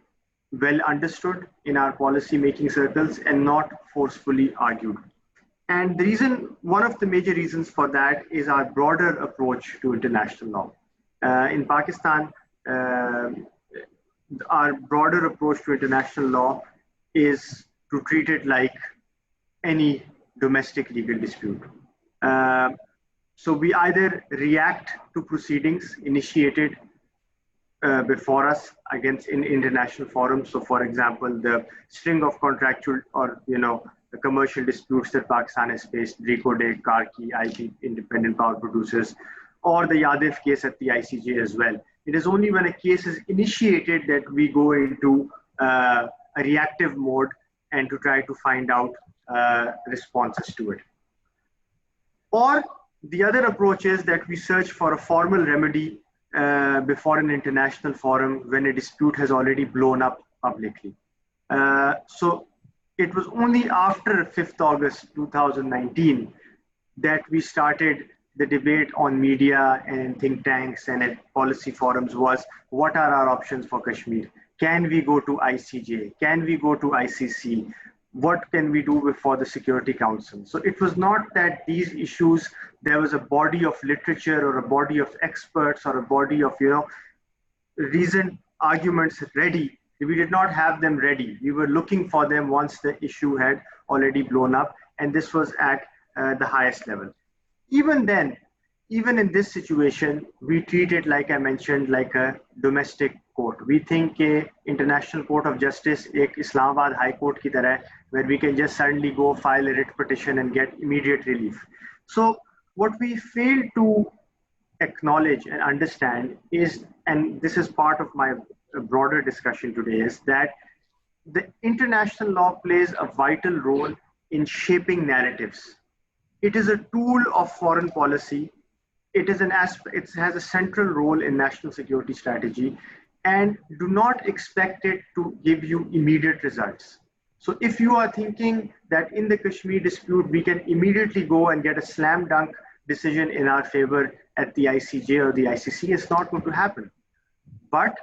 well understood in our policy making circles and not forcefully argued. And the reason, one of the major reasons for that is our broader approach to international law. In Pakistan, our broader approach to international law is to treat it like any domestic legal dispute. So we either react to proceedings initiated before us against in international forums. So for example, the string of contractual or, the commercial disputes that Pakistan has faced, Rico-Day, Karki, IP, independent power producers, or the Yadav case at the ICJ as well. It is only when a case is initiated that we go into a reactive mode and to try to find out responses to it. Or the other approach is that we search for a formal remedy before an international forum when a dispute has already blown up publicly. So it was only after 5th August 2019 that we started the debate on media and think tanks and at policy forums was, what are our options for Kashmir? Can we go to ICJ? Can we go to ICC? What can we do before the Security Council? So it was not that these issues, there was a body of literature or a body of experts or a body of, reasoned arguments ready. We did not have them ready. We were looking for them once the issue had already blown up, and this was at the highest level. Even then, even in this situation, we treat it, like I mentioned, like a domestic court. We think a international court of justice, ek Islamabad High Court ki tarah, where we can just suddenly go file a writ petition and get immediate relief. So what we fail to acknowledge and understand is, and this is part of my broader discussion today, is that the international law plays a vital role in shaping narratives. It is a tool of foreign policy. It is an aspect, it has a central role in national security strategy, and do not expect it to give you immediate results. So if you are thinking that in the Kashmir dispute, we can immediately go and get a slam dunk decision in our favor at the ICJ or the ICC, it's not going to happen. But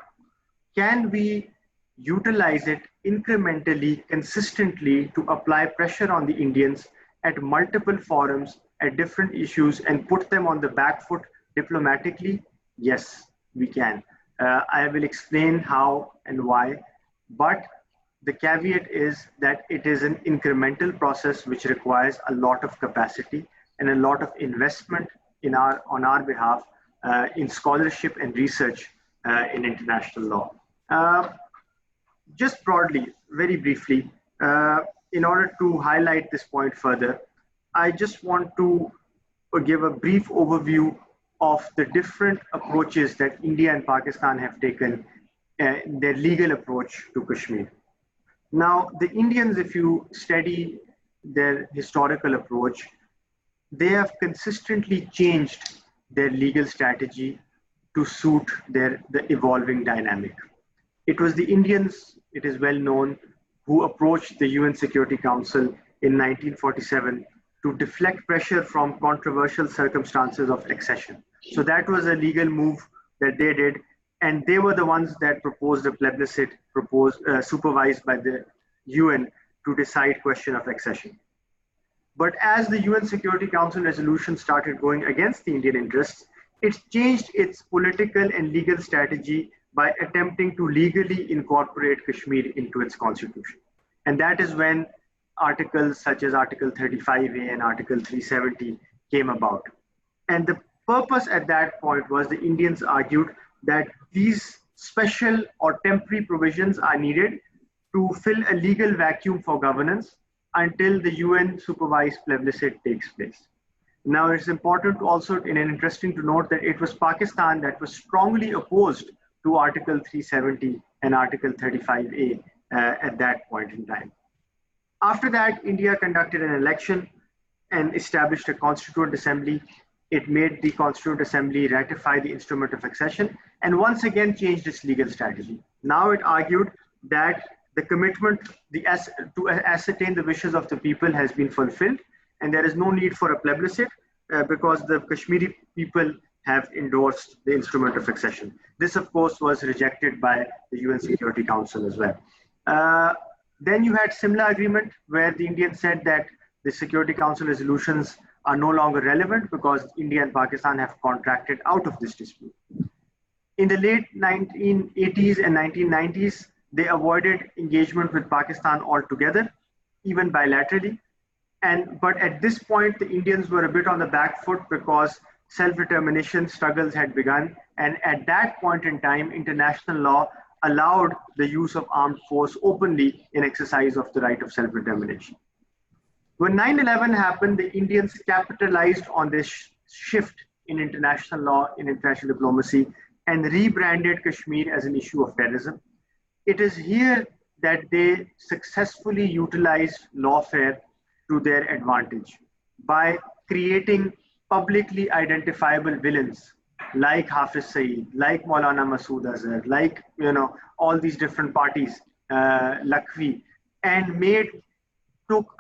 can we utilize it incrementally, consistently to apply pressure on the Indians at multiple forums, at different issues, and put them on the back foot diplomatically? Yes, we can. I will explain how and why, but the caveat is that it is an incremental process which requires a lot of capacity and a lot of investment on our behalf in scholarship and research in international law. Just broadly, very briefly, in order to highlight this point further, I just want to give a brief overview of the different approaches that India and Pakistan have taken, their legal approach to Kashmir. Now, the Indians, if you study their historical approach, they have consistently changed their legal strategy to suit the evolving dynamic. It was the Indians, it is well known, who approached the UN Security Council in 1947 to deflect pressure from controversial circumstances of accession. So that was a legal move that they did, and they were the ones that proposed a plebiscite supervised by the UN to decide question of accession. But as the UN Security Council resolution started going against the Indian interests, it changed its political and legal strategy by attempting to legally incorporate Kashmir into its constitution. And that is when articles such as Article 35A and Article 370 came about. And the purpose at that point was the Indians argued that these special or temporary provisions are needed to fill a legal vacuum for governance until the UN supervised plebiscite takes place. Now, it's important to also, and interesting to note that it was Pakistan that was strongly opposed to Article 370 and Article 35A at that point in time. After that, India conducted an election and established a Constituent Assembly. It made the Constituent Assembly ratify the Instrument of Accession and once again changed its legal strategy. Now it argued that the commitment to ascertain the wishes of the people has been fulfilled and there is no need for a plebiscite because the Kashmiri people have endorsed the Instrument of Accession. This, of course, was rejected by the UN Security Council as well. Then you had similar agreement where the Indians said that the Security Council resolutions are no longer relevant because India and Pakistan have contracted out of this dispute. In the late 1980s and 1990s, they avoided engagement with Pakistan altogether, even bilaterally. But at this point, the Indians were a bit on the back foot because self-determination struggles had begun. And at that point in time, international law allowed the use of armed force openly in exercise of the right of self-determination. When 9/11 happened, the Indians capitalized on this shift in international law, in international diplomacy, and rebranded Kashmir as an issue of terrorism. It is here that they successfully utilized lawfare to their advantage by creating publicly identifiable villains like Hafiz Saeed, like Maulana Masood Azhar, like all these different parties, Lakhvi, and took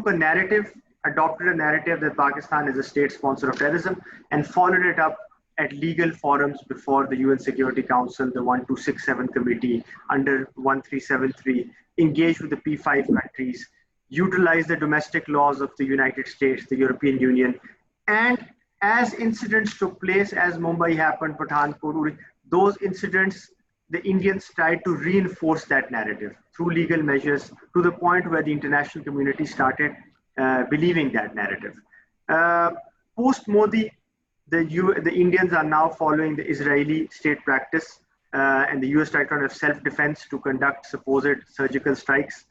a narrative, adopted a narrative that Pakistan is a state sponsor of terrorism and followed it up at legal forums before the UN Security Council, the 1267 Committee under 1373, engaged with the P5 countries, utilized the domestic laws of the United States, the European Union, and as incidents took place, as Mumbai happened, Pathankot, those incidents, the Indians tried to reinforce that narrative through legal measures to the point where the international community started believing that narrative. Post-Modi, the Indians are now following the Israeli state practice and the US doctrine of self-defense to conduct supposed surgical strikes.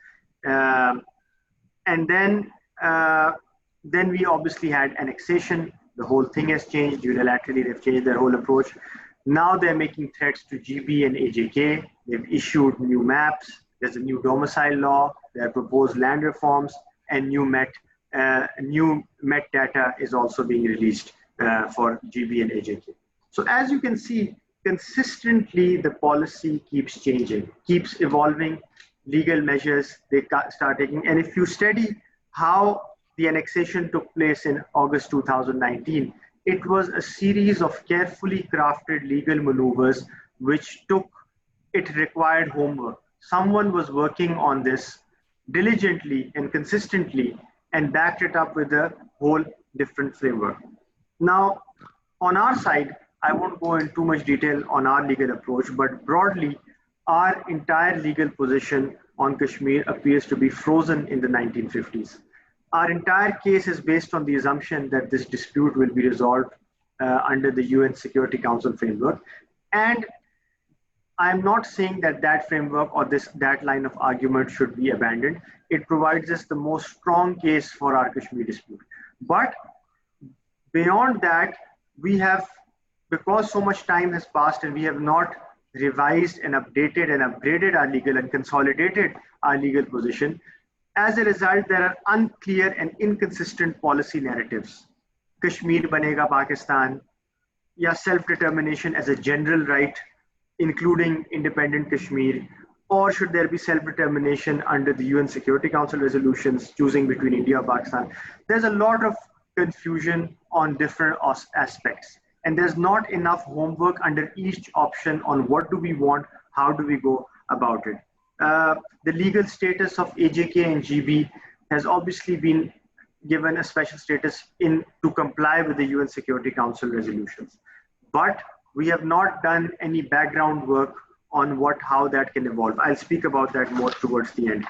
And then we obviously had annexation. The whole thing has changed unilaterally. They've changed their whole approach. Now they're making threats to GB and AJK. They've issued new maps. There's a new domicile law. There are proposed land reforms, and new Met data is also being released for GB and AJK. So as you can see, consistently the policy keeps changing, keeps evolving. Legal measures they start taking, and if you study how the annexation took place in August 2019, it was a series of carefully crafted legal maneuvers it required homework. Someone was working on this diligently and consistently and backed it up with a whole different framework. Now, on our side, I won't go into too much detail on our legal approach, but broadly, our entire legal position on Kashmir appears to be frozen in the 1950s. Our entire case is based on the assumption that this dispute will be resolved under the UN Security Council framework. And I'm not saying that framework or that line of argument should be abandoned. It provides us the most strong case for our Kashmir dispute. But beyond that, we have, because so much time has passed and we have not revised and updated and upgraded our legal and consolidated our legal position, as a result, there are unclear and inconsistent policy narratives. Kashmir banega Pakistan, ya self-determination as a general right, including independent Kashmir, or should there be self-determination under the UN Security Council resolutions, choosing between India and Pakistan. There's a lot of confusion on different aspects. And there's not enough homework under each option on what do we want, how do we go about it. The legal status of AJK and GB has obviously been given a special status to comply with the UN Security Council resolutions. But we have not done any background work on how that can evolve. I'll speak about that more towards the end.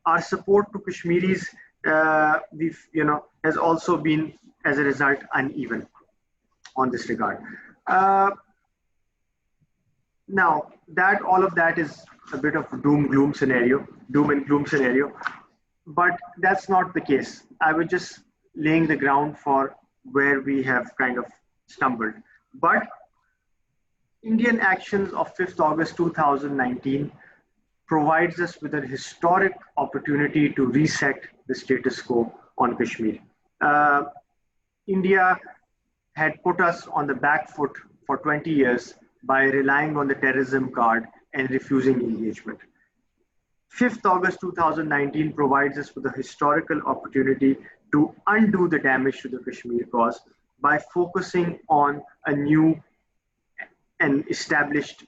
Our support to Kashmiris, has also been, as a result, uneven. on this regard. Now, all of that is a bit of doom and gloom scenario, but that's not the case. I was just laying the ground for where we have kind of stumbled. But Indian actions of 5th August 2019 provides us with a historic opportunity to reset the status quo on Kashmir. India had put us on the back foot for 20 years by relying on the terrorism card and refusing engagement. 5th August 2019 provides us with a historical opportunity to undo the damage to the Kashmir cause by focusing on a new and established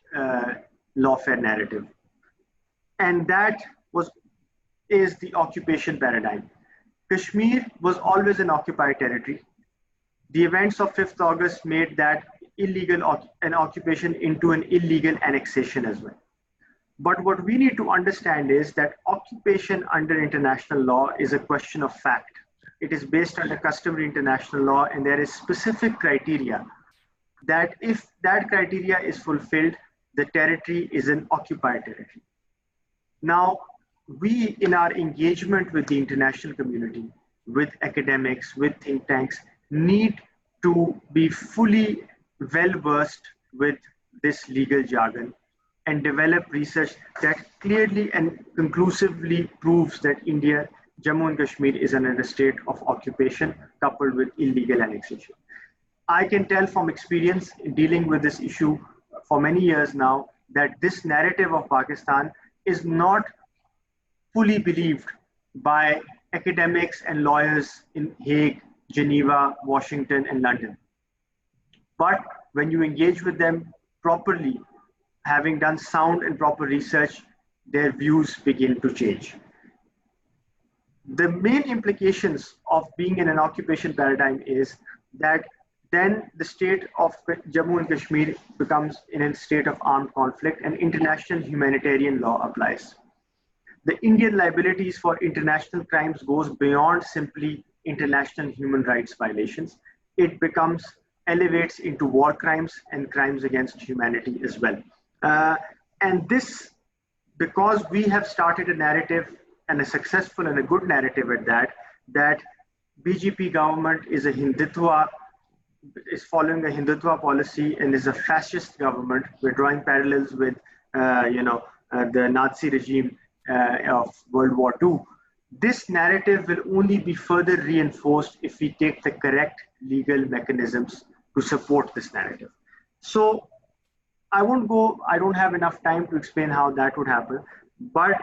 lawfare narrative. And that is the occupation paradigm. Kashmir was always an occupied territory. The events of 5th August made that an occupation into an illegal annexation as well. But what we need to understand is that occupation under international law is a question of fact. It is based on the customary international law, and there is specific criteria that if that criteria is fulfilled, the territory is an occupied territory. Now, we, in our engagement with the international community, with academics, with think tanks, need to be fully well-versed with this legal jargon and develop research that clearly and conclusively proves that India, Jammu and Kashmir is in a state of occupation coupled with illegal annexation. I can tell from experience in dealing with this issue for many years now that this narrative of Pakistan is not fully believed by academics and lawyers in Hague, Geneva, Washington, and London. But when you engage with them properly, having done sound and proper research, their views begin to change. The main implications of being in an occupation paradigm is that then the state of Jammu and Kashmir becomes in a state of armed conflict and international humanitarian law applies. The Indian liabilities for international crimes goes beyond simply international human rights violations. It elevates into war crimes and crimes against humanity as well. And this, because we have started a narrative and a successful and a good narrative at that BJP government is following a Hindutva policy and is a fascist government. We're drawing parallels with, the Nazi regime of World War II. This narrative will only be further reinforced if we take the correct legal mechanisms to support this narrative. So I don't have enough time to explain how that would happen, but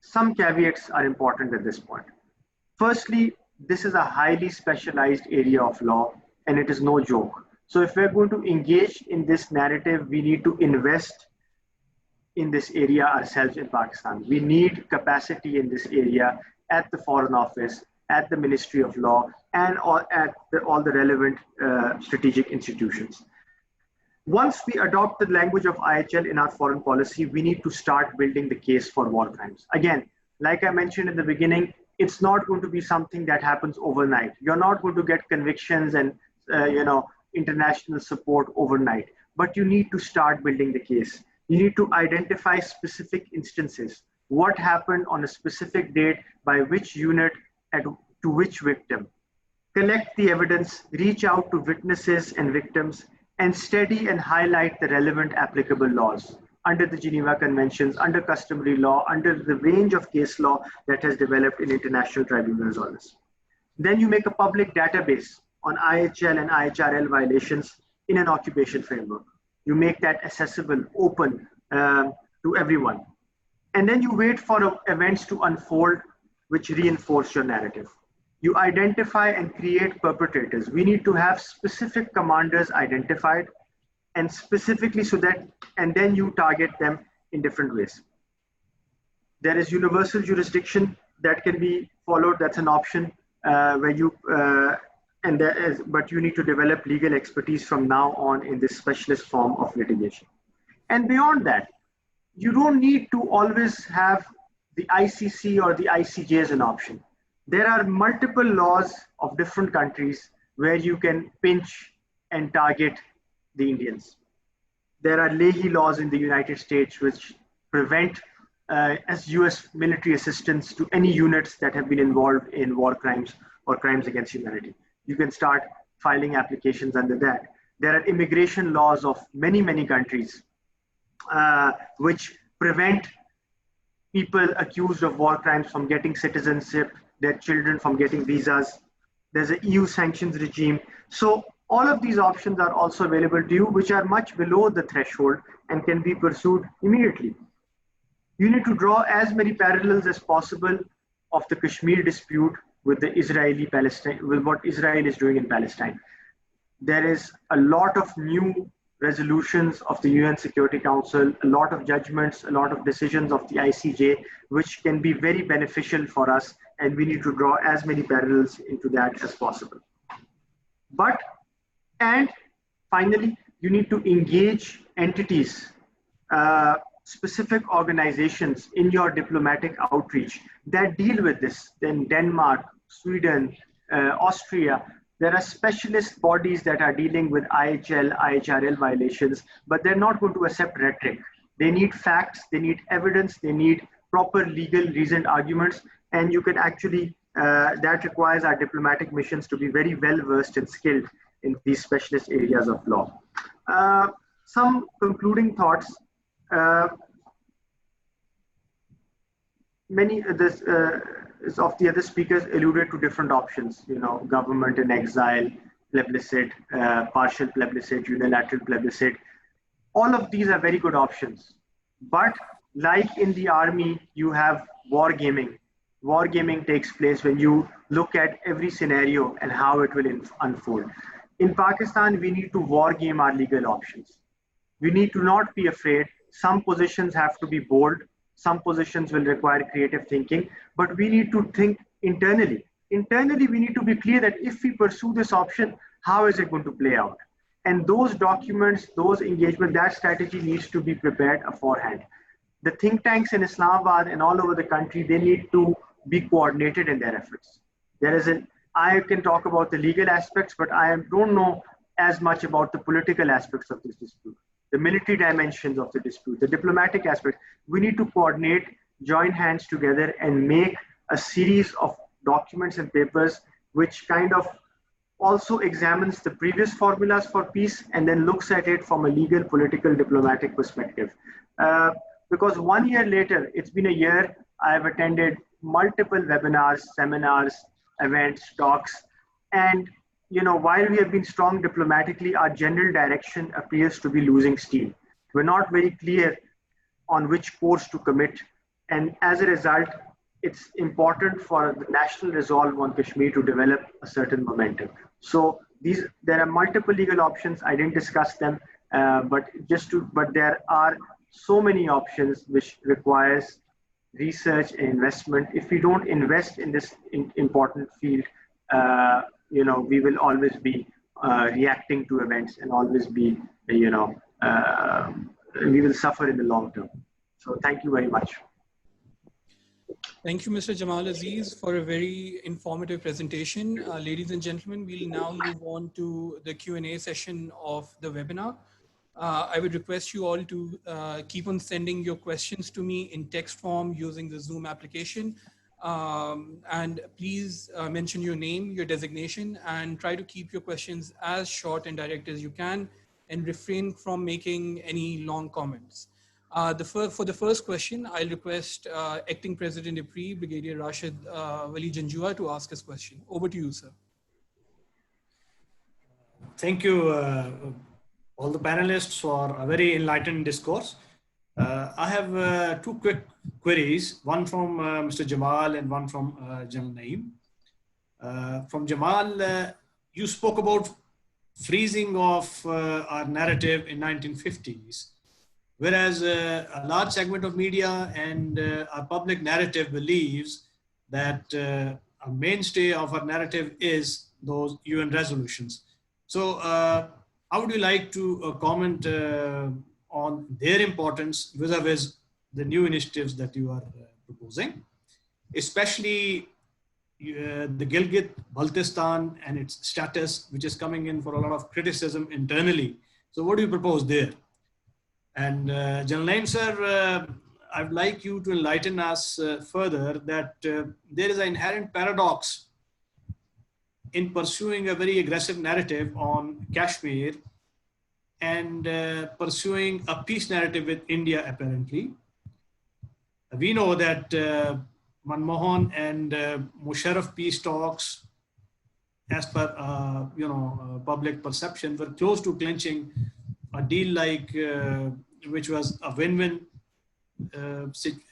some caveats are important at this point. Firstly, this is a highly specialized area of law and it is no joke. So if we're going to engage in this narrative, we need to invest in this area ourselves in Pakistan. We need capacity in this area at the Foreign Office, at the Ministry of Law, and at all the relevant strategic institutions. Once we adopt the language of IHL in our foreign policy, we need to start building the case for war crimes. Again, like I mentioned in the beginning, it's not going to be something that happens overnight. You're not going to get convictions and international support overnight, but you need to start building the case. You need to identify specific instances. What happened on a specific date by which unit to which victim. Collect the evidence, reach out to witnesses and victims, and study and highlight the relevant applicable laws under the Geneva Conventions, under customary law, under the range of case law that has developed in international tribunals on this. Then you make a public database on IHL and IHRL violations in an occupation framework. You make that accessible, open to everyone. And then you wait for events to unfold which reinforce your narrative. You identify and create perpetrators. We need to have specific commanders identified and specifically and then you target them in different ways. There is universal jurisdiction that can be followed. That's an option but you need to develop legal expertise from now on in this specialist form of litigation. And beyond that, you don't need to always have the ICC or the ICJ as an option. There are multiple laws of different countries where you can pinch and target the Indians. There are Leahy laws in the United States which prevent as US military assistance to any units that have been involved in war crimes or crimes against humanity. You can start filing applications under that. There are immigration laws of many, many countries which prevent people accused of war crimes from getting citizenship, their children from getting visas. There's an EU sanctions regime. So all of these options are also available to you, which are much below the threshold and can be pursued immediately. You need to draw as many parallels as possible of the Kashmir dispute with the Israeli-Palestine, with what Israel is doing in Palestine. There is a lot of new resolutions of the UN Security Council, a lot of judgments, a lot of decisions of the ICJ, which can be very beneficial for us, and we need to draw as many parallels into that as possible. And finally, you need to engage entities, specific organizations in your diplomatic outreach that deal with this. Then Denmark, Sweden, Austria, there are specialist bodies that are dealing with IHL, IHRL violations, but they're not going to accept rhetoric. They need facts, they need evidence, they need proper legal reasoned arguments, and you can actually, that requires our diplomatic missions to be very well versed and skilled in these specialist areas of law. Some concluding thoughts. Many of the other speakers alluded to different options, government in exile, plebiscite, partial plebiscite, unilateral plebiscite. All of these are very good options. But like in the army, you have wargaming. Wargaming takes place when you look at every scenario and how it will unfold. In Pakistan, we need to wargame our legal options. We need to not be afraid. Some positions have to be bold. Some positions will require creative thinking, but we need to think internally. Internally, we need to be clear that if we pursue this option, how is it going to play out? And those documents, those engagement, that strategy needs to be prepared beforehand. The think tanks in Islamabad and all over the country, they need to be coordinated in their efforts. I can talk about the legal aspects, but I don't know as much about the political aspects of this dispute, the military dimensions of the dispute, the diplomatic aspect. We need to coordinate, join hands together and make a series of documents and papers which kind of also examines the previous formulas for peace and then looks at it from a legal, political, diplomatic perspective. Because 1 year later, it's been a year, I have attended multiple webinars, seminars, events, talks, and while we have been strong diplomatically, our general direction appears to be losing steam. We're not very clear on which course to commit, and as a result, it's important for the national resolve on Kashmir to develop a certain momentum. So there are multiple legal options. I didn't discuss them, but there are so many options which requires research and investment. If we don't invest in this important field, we will always be reacting to events and always be, we will suffer in the long term. So thank you very much. Thank you, Mr. Jamal Aziz, for a very informative presentation. Ladies and gentlemen, we'll now move on to the Q&A session of the webinar. I would request you all to keep on sending your questions to me in text form using the Zoom application. And please mention your name, your designation, and try to keep your questions as short and direct as you can and refrain from making any long comments. For the first question, I'll request Acting President IPRI, Brigadier Rashid Wali Janjua, to ask his question. Over to you, sir. Thank you, all the panelists, for a very enlightened discourse. I have two quick queries, one from Mr. Jamal and one from General Naeem. From Jamal, you spoke about freezing of our narrative in 1950s, whereas a large segment of media and our public narrative believes that a mainstay of our narrative is those UN resolutions. So how would you like to comment on their importance vis-a-vis the new initiatives that you are proposing, especially the Gilgit-Baltistan and its status, which is coming in for a lot of criticism internally. So what do you propose there? And General Naeem sir, I'd like you to enlighten us further that there is an inherent paradox in pursuing a very aggressive narrative on Kashmir and pursuing a peace narrative with India, apparently. We know that Manmohan and Musharraf peace talks, as per public perception, were close to clinching a deal like which was a win-win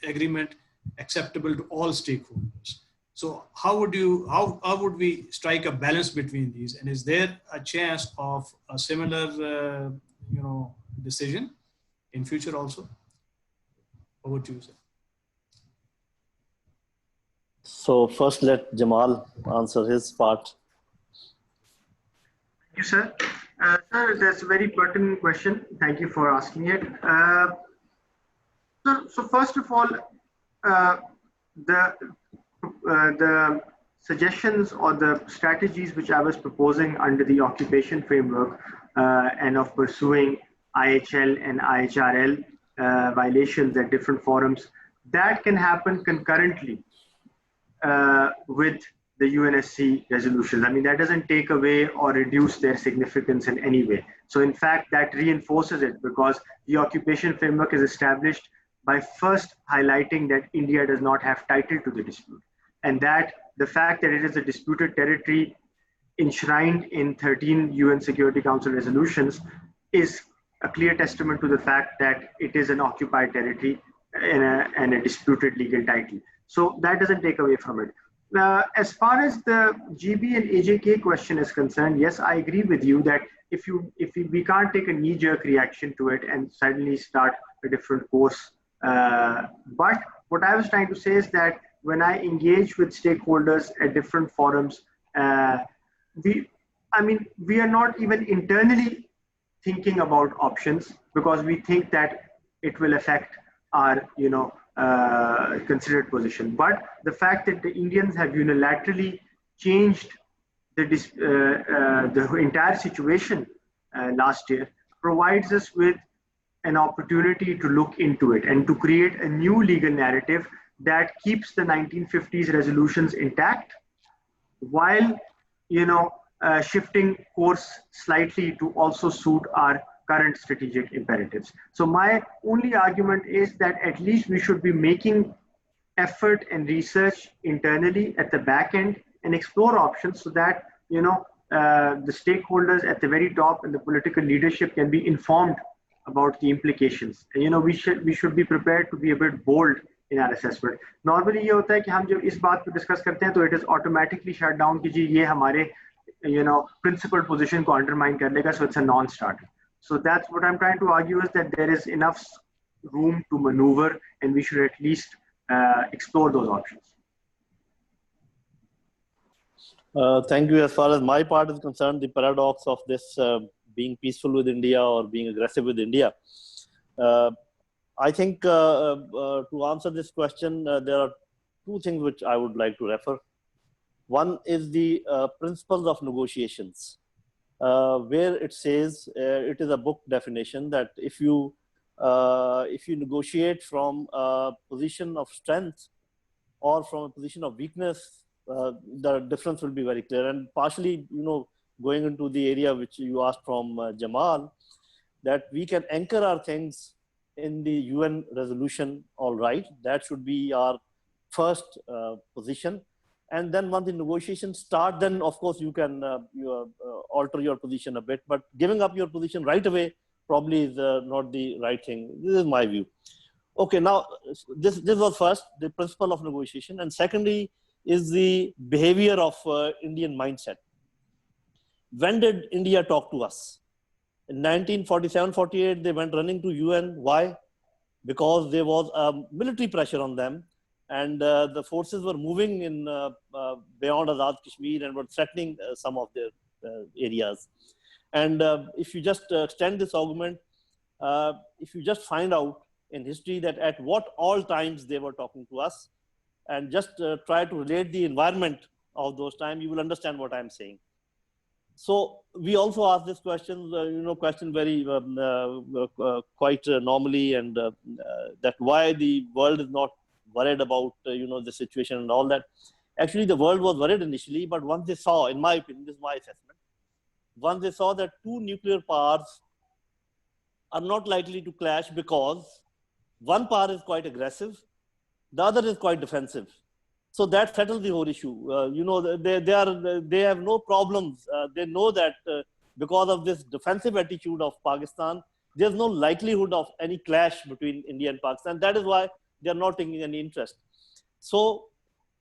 agreement acceptable to all stakeholders. So how would we strike a balance between these? And is there a chance of a similar decision in future also? Over to you, sir. So first, let Jamal answer his part. Thank you, sir. Sir, that's a very pertinent question. Thank you for asking it. So first of all, the suggestions or the strategies which I was proposing under the occupation framework and of pursuing IHL and IHRL violations at different forums, that can happen concurrently with the UNSC resolutions. I mean, that doesn't take away or reduce their significance in any way. So in fact, that reinforces it, because the occupation framework is established by first highlighting that India does not have title to the dispute. And that the fact that it is a disputed territory enshrined in 13 UN Security Council resolutions is a clear testament to the fact that it is an occupied territory and a disputed legal title. So that doesn't take away from it. As far as the GB and AJK question is concerned, yes, I agree with you that if we can't take a knee-jerk reaction to it and suddenly start a different course. But what I was trying to say is that when I engage with stakeholders at different forums, we are not even internally thinking about options, because we think that it will affect our, considered position. But the fact that the Indians have unilaterally changed the entire situation last year provides us with an opportunity to look into it and to create a new legal narrative that keeps the 1950s resolutions intact, while shifting course slightly to also suit our current strategic imperatives. So my only argument is that at least we should be making effort and research internally at the back end and explore options, so that the stakeholders at the very top and the political leadership can be informed about the implications. And we should be prepared to be a bit bold in our assessment. Normally ये होता है कि हम जब इस बात पे discuss करते हैं तो it is automatically shut down कि जी ये हमारे principal position को undermine कर लेगा, so it's a non-starter. So that's what I'm trying to argue, is that there is enough room to maneuver and we should at least explore those options. Thank you. As far as my part is concerned, the paradox of this being peaceful with India or being aggressive with India, I think to answer this question, there are two things which I would like to refer. One is the principles of negotiations, where it says, it is a book definition, that if you negotiate from a position of strength or from a position of weakness, the difference will be very clear. And partially, going into the area which you asked from Jamal, that we can anchor our things in the UN resolution, all right, that should be our first position. And then once the negotiations start, then of course you can alter your position a bit, but giving up your position right away probably is not the right thing. This is my view. Okay, now this was first, the principle of negotiation, and secondly is the behavior of Indian mindset. When did India talk to us? In 1947-48, they went running to UN. Why? Because there was military pressure on them, and the forces were moving in beyond Azad Kashmir and were threatening some of their areas. And if you just extend this argument, if you just find out in history that at what all times they were talking to us, and just try to relate the environment of those times, you will understand what I'm saying. So we also ask this question, question very quite normally, and that why the world is not worried about the situation and all that. Actually, the world was worried initially, but once they saw, in my opinion, this is my assessment, once they saw that two nuclear powers are not likely to clash because one power is quite aggressive, the other is quite defensive. So that settles the whole issue. They have no problems. They know that because of this defensive attitude of Pakistan, there's no likelihood of any clash between India and Pakistan. That is why they're not taking any interest. So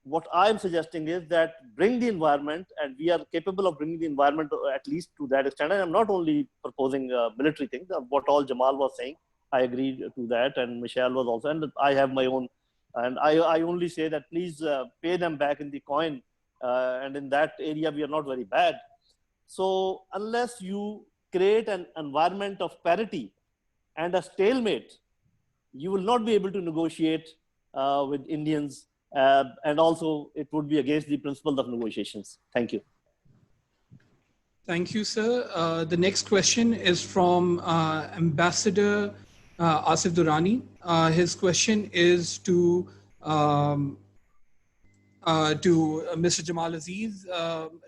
what I'm suggesting is that bring the environment, and we are capable of bringing the environment at least to that extent. And I'm not only proposing military things, what all Jamal was saying, I agreed to that, and Michel was also, and I have my own. And I only say that please pay them back in the coin. And in that area, we are not very bad. So unless you create an environment of parity and a stalemate, you will not be able to negotiate with Indians. And also, it would be against the principles of negotiations. Thank you. Thank you, sir. The next question is from Ambassador Asif Durrani. His question is to Mr. Jamal Aziz.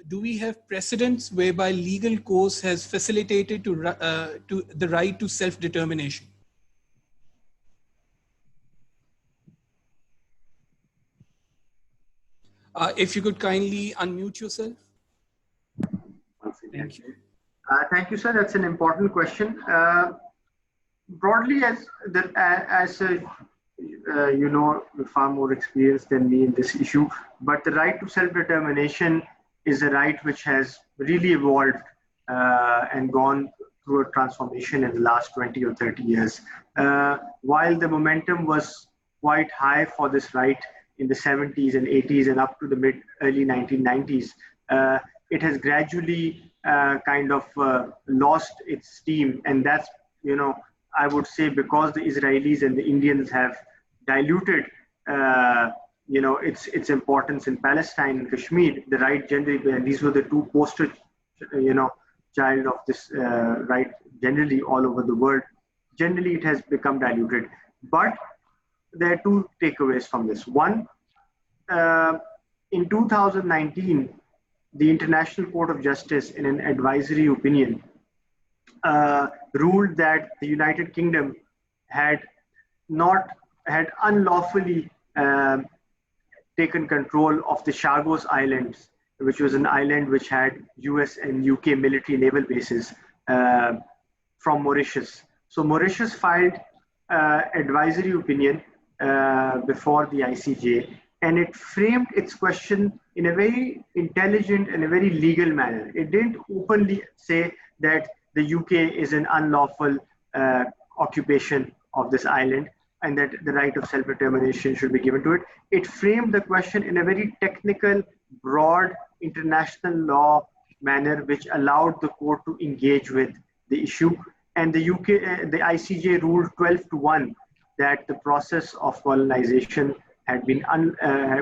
Do we have precedents whereby legal course has facilitated to the right to self-determination? If you could kindly unmute yourself. Thank you. Thank you, sir. That's an important question. Broadly, you know, far more experienced than me in this issue, but the right to self-determination is a right which has really evolved and gone through a transformation in the last 20 or 30 years. While the momentum was quite high for this right in the 70s and 80s and up to the early 1990s, it has gradually kind of lost its steam. And that's, you know, I would say because the Israelis and the Indians have diluted, you know, its importance in Palestine and Kashmir, the right generally, and these were the two poster, you know, child of this right generally all over the world. Generally, it has become diluted. But there are two takeaways from this. One, in 2019, the International Court of Justice, in an advisory opinion, ruled that the United Kingdom had unlawfully taken control of the Chagos Islands, which was an island which had US and UK military naval bases from Mauritius. So Mauritius filed advisory opinion before the ICJ, and it framed its question in a very intelligent and a very legal manner. It didn't openly say that the UK is an unlawful occupation of this island and that the right of self-determination should be given to it. It framed the question in a very technical, broad, international law manner, which allowed the court to engage with the issue. And the ICJ ruled 12-1 that the process of colonization had been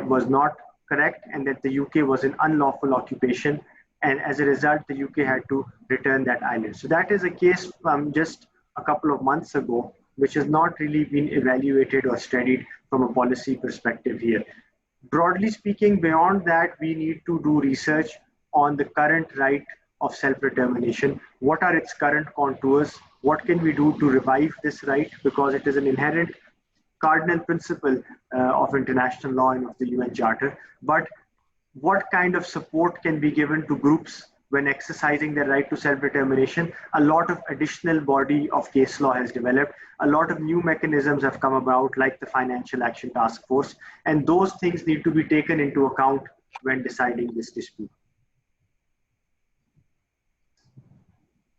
was not correct, and that the UK was an unlawful occupation, and as a result, the UK had to return that island. So that is a case from just a couple of months ago, which has not really been evaluated or studied from a policy perspective here. Broadly speaking, beyond that, we need to do research on the current right of self-determination. What are its current contours? What can we do to revive this right? Because it is an inherent cardinal principle of international law and of the UN Charter. But what kind of support can be given to groups when exercising their right to self-determination? A lot of additional body of case law has developed. A lot of new mechanisms have come about, like the Financial Action Task Force, and those things need to be taken into account when deciding this dispute.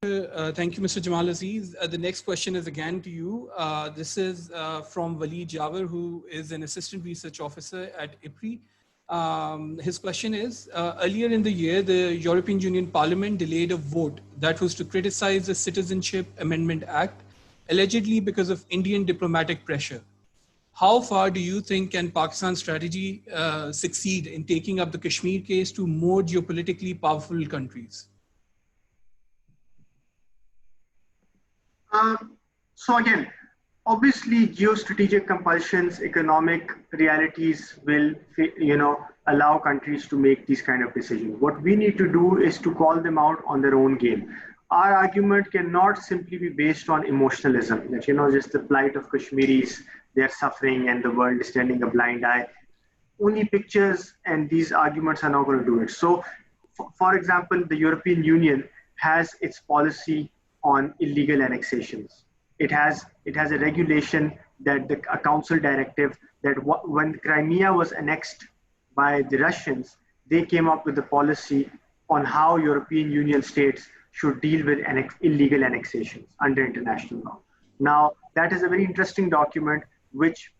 Thank you, Mr. Jamal Aziz. The next question is again to you. This is from Waleed Jawar, who is an assistant research officer at IPRI. His question is, earlier in the year, the European Union Parliament delayed a vote that was to criticize the Citizenship Amendment Act, allegedly because of Indian diplomatic pressure. how far do you think can Pakistan's strategy succeed in taking up the Kashmir case to more geopolitically powerful countries? So again, obviously, geostrategic compulsions, economic realities will, allow countries to make these kind of decisions. What we need to do is to call them out on their own game. Our argument cannot simply be based on emotionalism, that, just the plight of Kashmiris, they're suffering and the world is turning a blind eye. Only pictures and these arguments are not going to do it. So, for example, the European Union has its policy on illegal annexations. It has a regulation that a council directive that when Crimea was annexed by the Russians, they came up with a policy on how European Union states should deal with illegal annexations under international law. Now, that is a very interesting document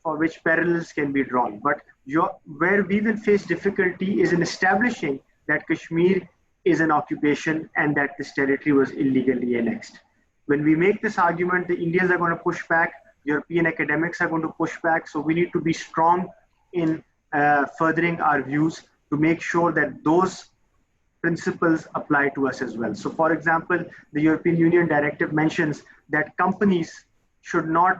for which parallels can be drawn. But where we will face difficulty is in establishing that Kashmir is an occupation and that this territory was illegally annexed. When we make this argument, the Indians are going to push back, European academics are going to push back. So we need to be strong in furthering our views to make sure that those principles apply to us as well. So for example, the European Union directive mentions that companies should not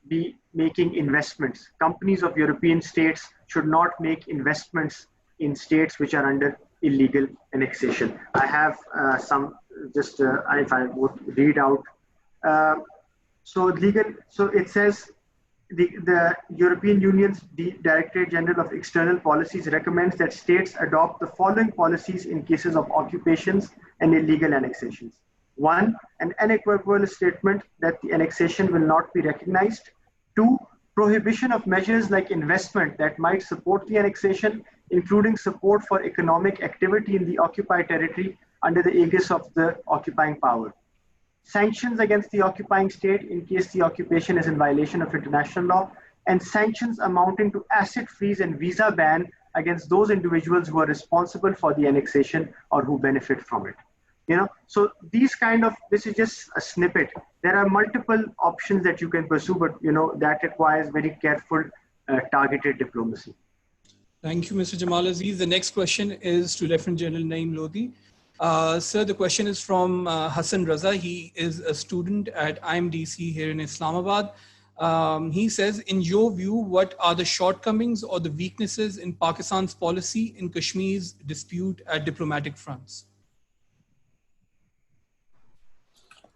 be making investments. Companies of European states should not make investments in states which are under illegal annexation. I have if I would read out. So it says the European Union's Directorate General of External Policies recommends that states adopt the following policies in cases of occupations and illegal annexations. 1, an unequivocal statement that the annexation will not be recognized. 2, prohibition of measures like investment that might support the annexation, including support for economic activity in the occupied territory under the aegis of the occupying power. Sanctions against the occupying state in case the occupation is in violation of international law, and sanctions amounting to asset freeze and visa ban against those individuals who are responsible for the annexation or who benefit from it. So this is just a snippet. There are multiple options that you can pursue, but that requires very careful, targeted diplomacy. Thank you, Mr. Jamal Aziz. The next question is to Lieutenant General Naeem Lodhi. Sir, the question is from Hassan Raza. He is a student at IMDC here in Islamabad. He says, in your view, what are the shortcomings or the weaknesses in Pakistan's policy in Kashmir's dispute at diplomatic fronts?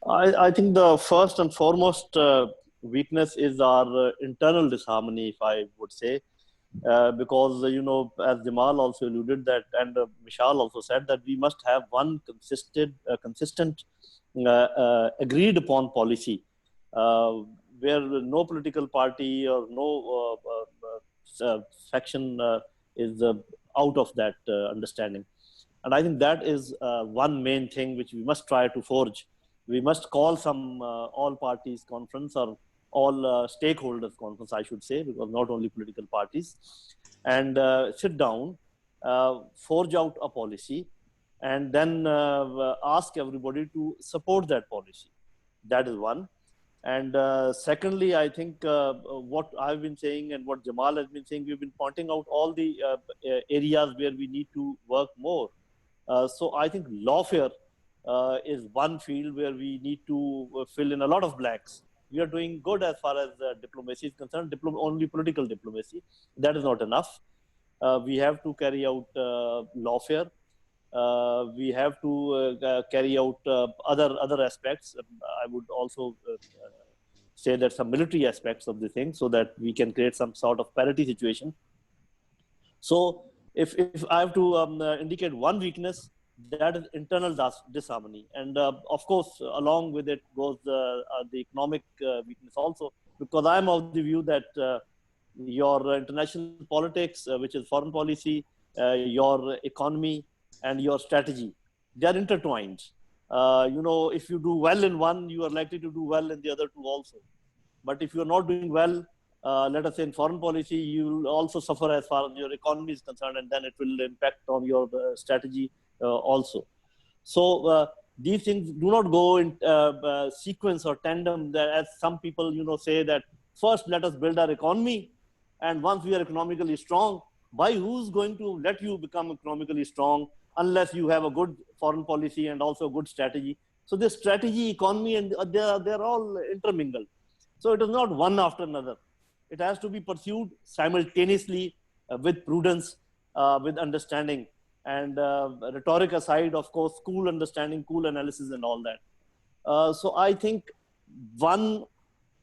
I think the first and foremost weakness is our internal disharmony, if I would say. Because, as Jamal also alluded that, and Michel also said that we must have one consistent agreed upon policy where no political party or no faction is out of that understanding. And I think that is one main thing which we must try to forge. We must call some all parties conference or all stakeholders conference, I should say, because not only political parties, and sit down, forge out a policy, and then ask everybody to support that policy. That is one. And secondly, I think what I've been saying and what Jamal has been saying, we've been pointing out all the areas where we need to work more. So I think lawfare is one field where we need to fill in a lot of blanks. We are doing good as far as diplomacy is concerned, only political diplomacy. That is not enough. We have to carry out lawfare. We have to carry out other aspects. I would also say that some military aspects of the thing so that we can create some sort of parity situation. So if I have to indicate one weakness, that is internal disharmony. And of course, along with it goes the economic weakness also, because I'm of the view that your international politics, which is foreign policy, your economy and your strategy, they are intertwined. If you do well in one, you are likely to do well in the other two also. But if you're not doing well, let us say in foreign policy, you will also suffer as far as your economy is concerned, and then it will impact on your strategy also. So these things do not go in sequence or tandem, as some people say that first let us build our economy And once we are economically strong, by who's going to let you become economically strong unless you have a good foreign policy and also a good strategy? So this strategy, economy, and they're all intermingled. So it is not one after another. It has to be pursued simultaneously with prudence, with understanding, and rhetoric aside, of course, cool understanding, cool analysis, and all that. So I think one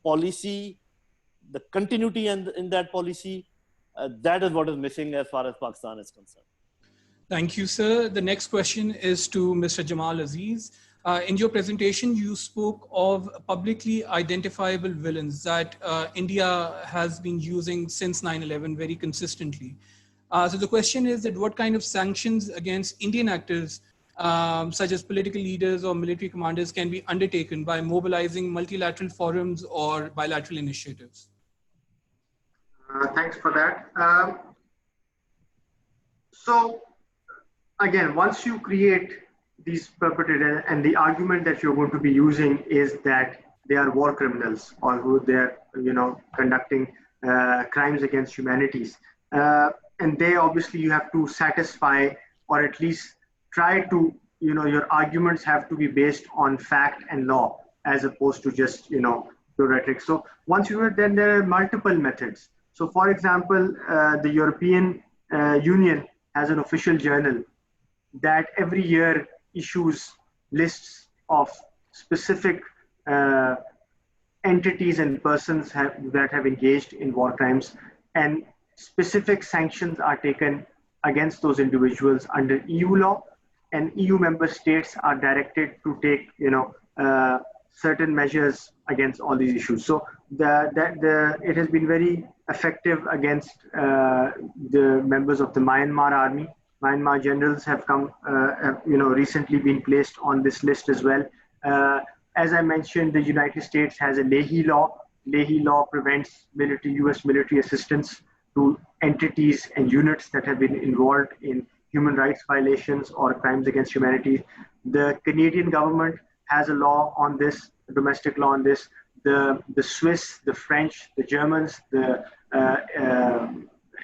policy, the continuity in that policy, that is what is missing as far as Pakistan is concerned. Thank you, sir. The next question is to Mr. Jamal Aziz. In your presentation, you spoke of publicly identifiable villains that India has been using since 9/11 very consistently. So the question is that what kind of sanctions against Indian actors, such as political leaders or military commanders, can be undertaken by mobilizing multilateral forums or bilateral initiatives? Thanks for that. So again, once you create these perpetrators, and the argument that you're going to be using is that they are war criminals or who they're, conducting crimes against humanities. And they obviously you have to satisfy, or at least try to, your arguments have to be based on fact and law as opposed to just, rhetoric. So once you are, then there are multiple methods. So for example, the European Union has an official journal that every year issues lists of specific entities and persons that have engaged in war crimes, and specific sanctions are taken against those individuals under EU law, and EU member states are directed to take, certain measures against all these issues. So it has been very effective against the members of the Myanmar army. Myanmar generals have recently been placed on this list as well. As I mentioned, the United States has a Leahy law. Leahy law prevents U.S. military assistance to entities and units that have been involved in human rights violations or crimes against humanity. The Canadian government has a law on this, a domestic law on this. The Swiss, the French, the Germans,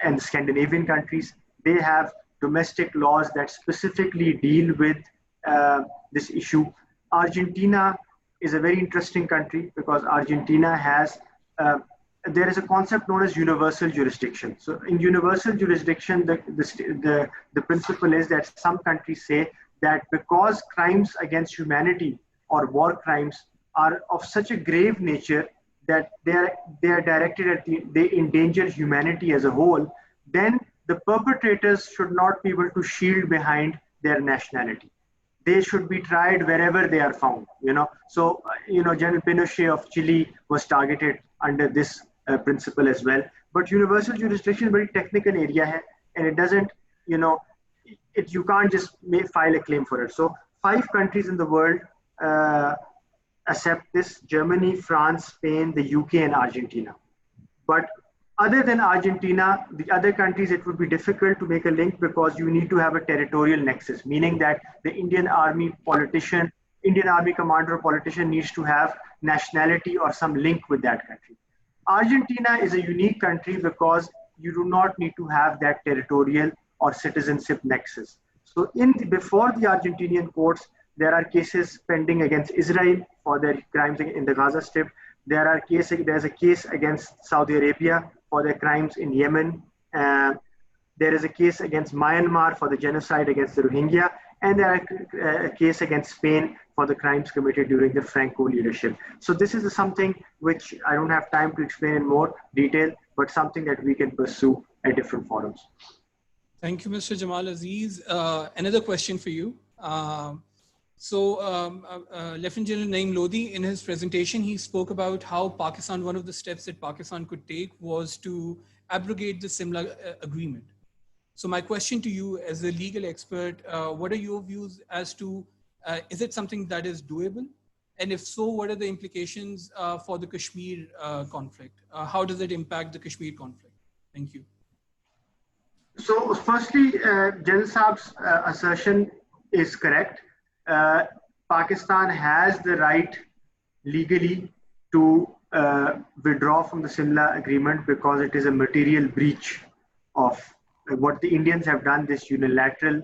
and the Scandinavian countries, they have domestic laws that specifically deal with this issue. Argentina is a very interesting country because Argentina has, there is a concept known as universal jurisdiction. So in universal jurisdiction, the principle is that some countries say that because crimes against humanity or war crimes are of such a grave nature that they are directed at they endanger humanity as a whole, then the perpetrators should not be able to shield behind their nationality. They should be tried wherever they are found. So General Pinochet of Chile was targeted under this principle as well. But universal jurisdiction is a very technical area, and it doesn't, you can't just file a claim for it. So 5 countries in the world accept this: Germany, France, Spain, the UK, and Argentina. But other than Argentina, the other countries, it would be difficult to make a link because you need to have a territorial nexus, meaning that the Indian Army commander or politician needs to have nationality or some link with that country. Argentina is a unique country because you do not need to have that territorial or citizenship nexus. So before the Argentinian courts, there are cases pending against Israel for their crimes in the Gaza Strip. There's a case against Saudi Arabia for their crimes in Yemen. There is a case against Myanmar for the genocide against the Rohingya. And there are a case against Spain for the crimes committed during the Franco leadership. So this is something which I don't have time to explain in more detail, but something that we can pursue at different forums. Thank you, Mr. Jamal Aziz. Another question for you. Lieutenant General Naeem Lodhi, in his presentation, he spoke about how Pakistan, one of the steps that Pakistan could take was to abrogate the Simla agreement. So my question to you as a legal expert, what are your views as to, is it something that is doable? And if so, what are the implications for the Kashmir conflict? How does it impact the Kashmir conflict? Thank you. So firstly, General Saab's assertion is correct. Pakistan has the right legally to withdraw from the Simla agreement because it is a material breach of what the Indians have done. This unilateral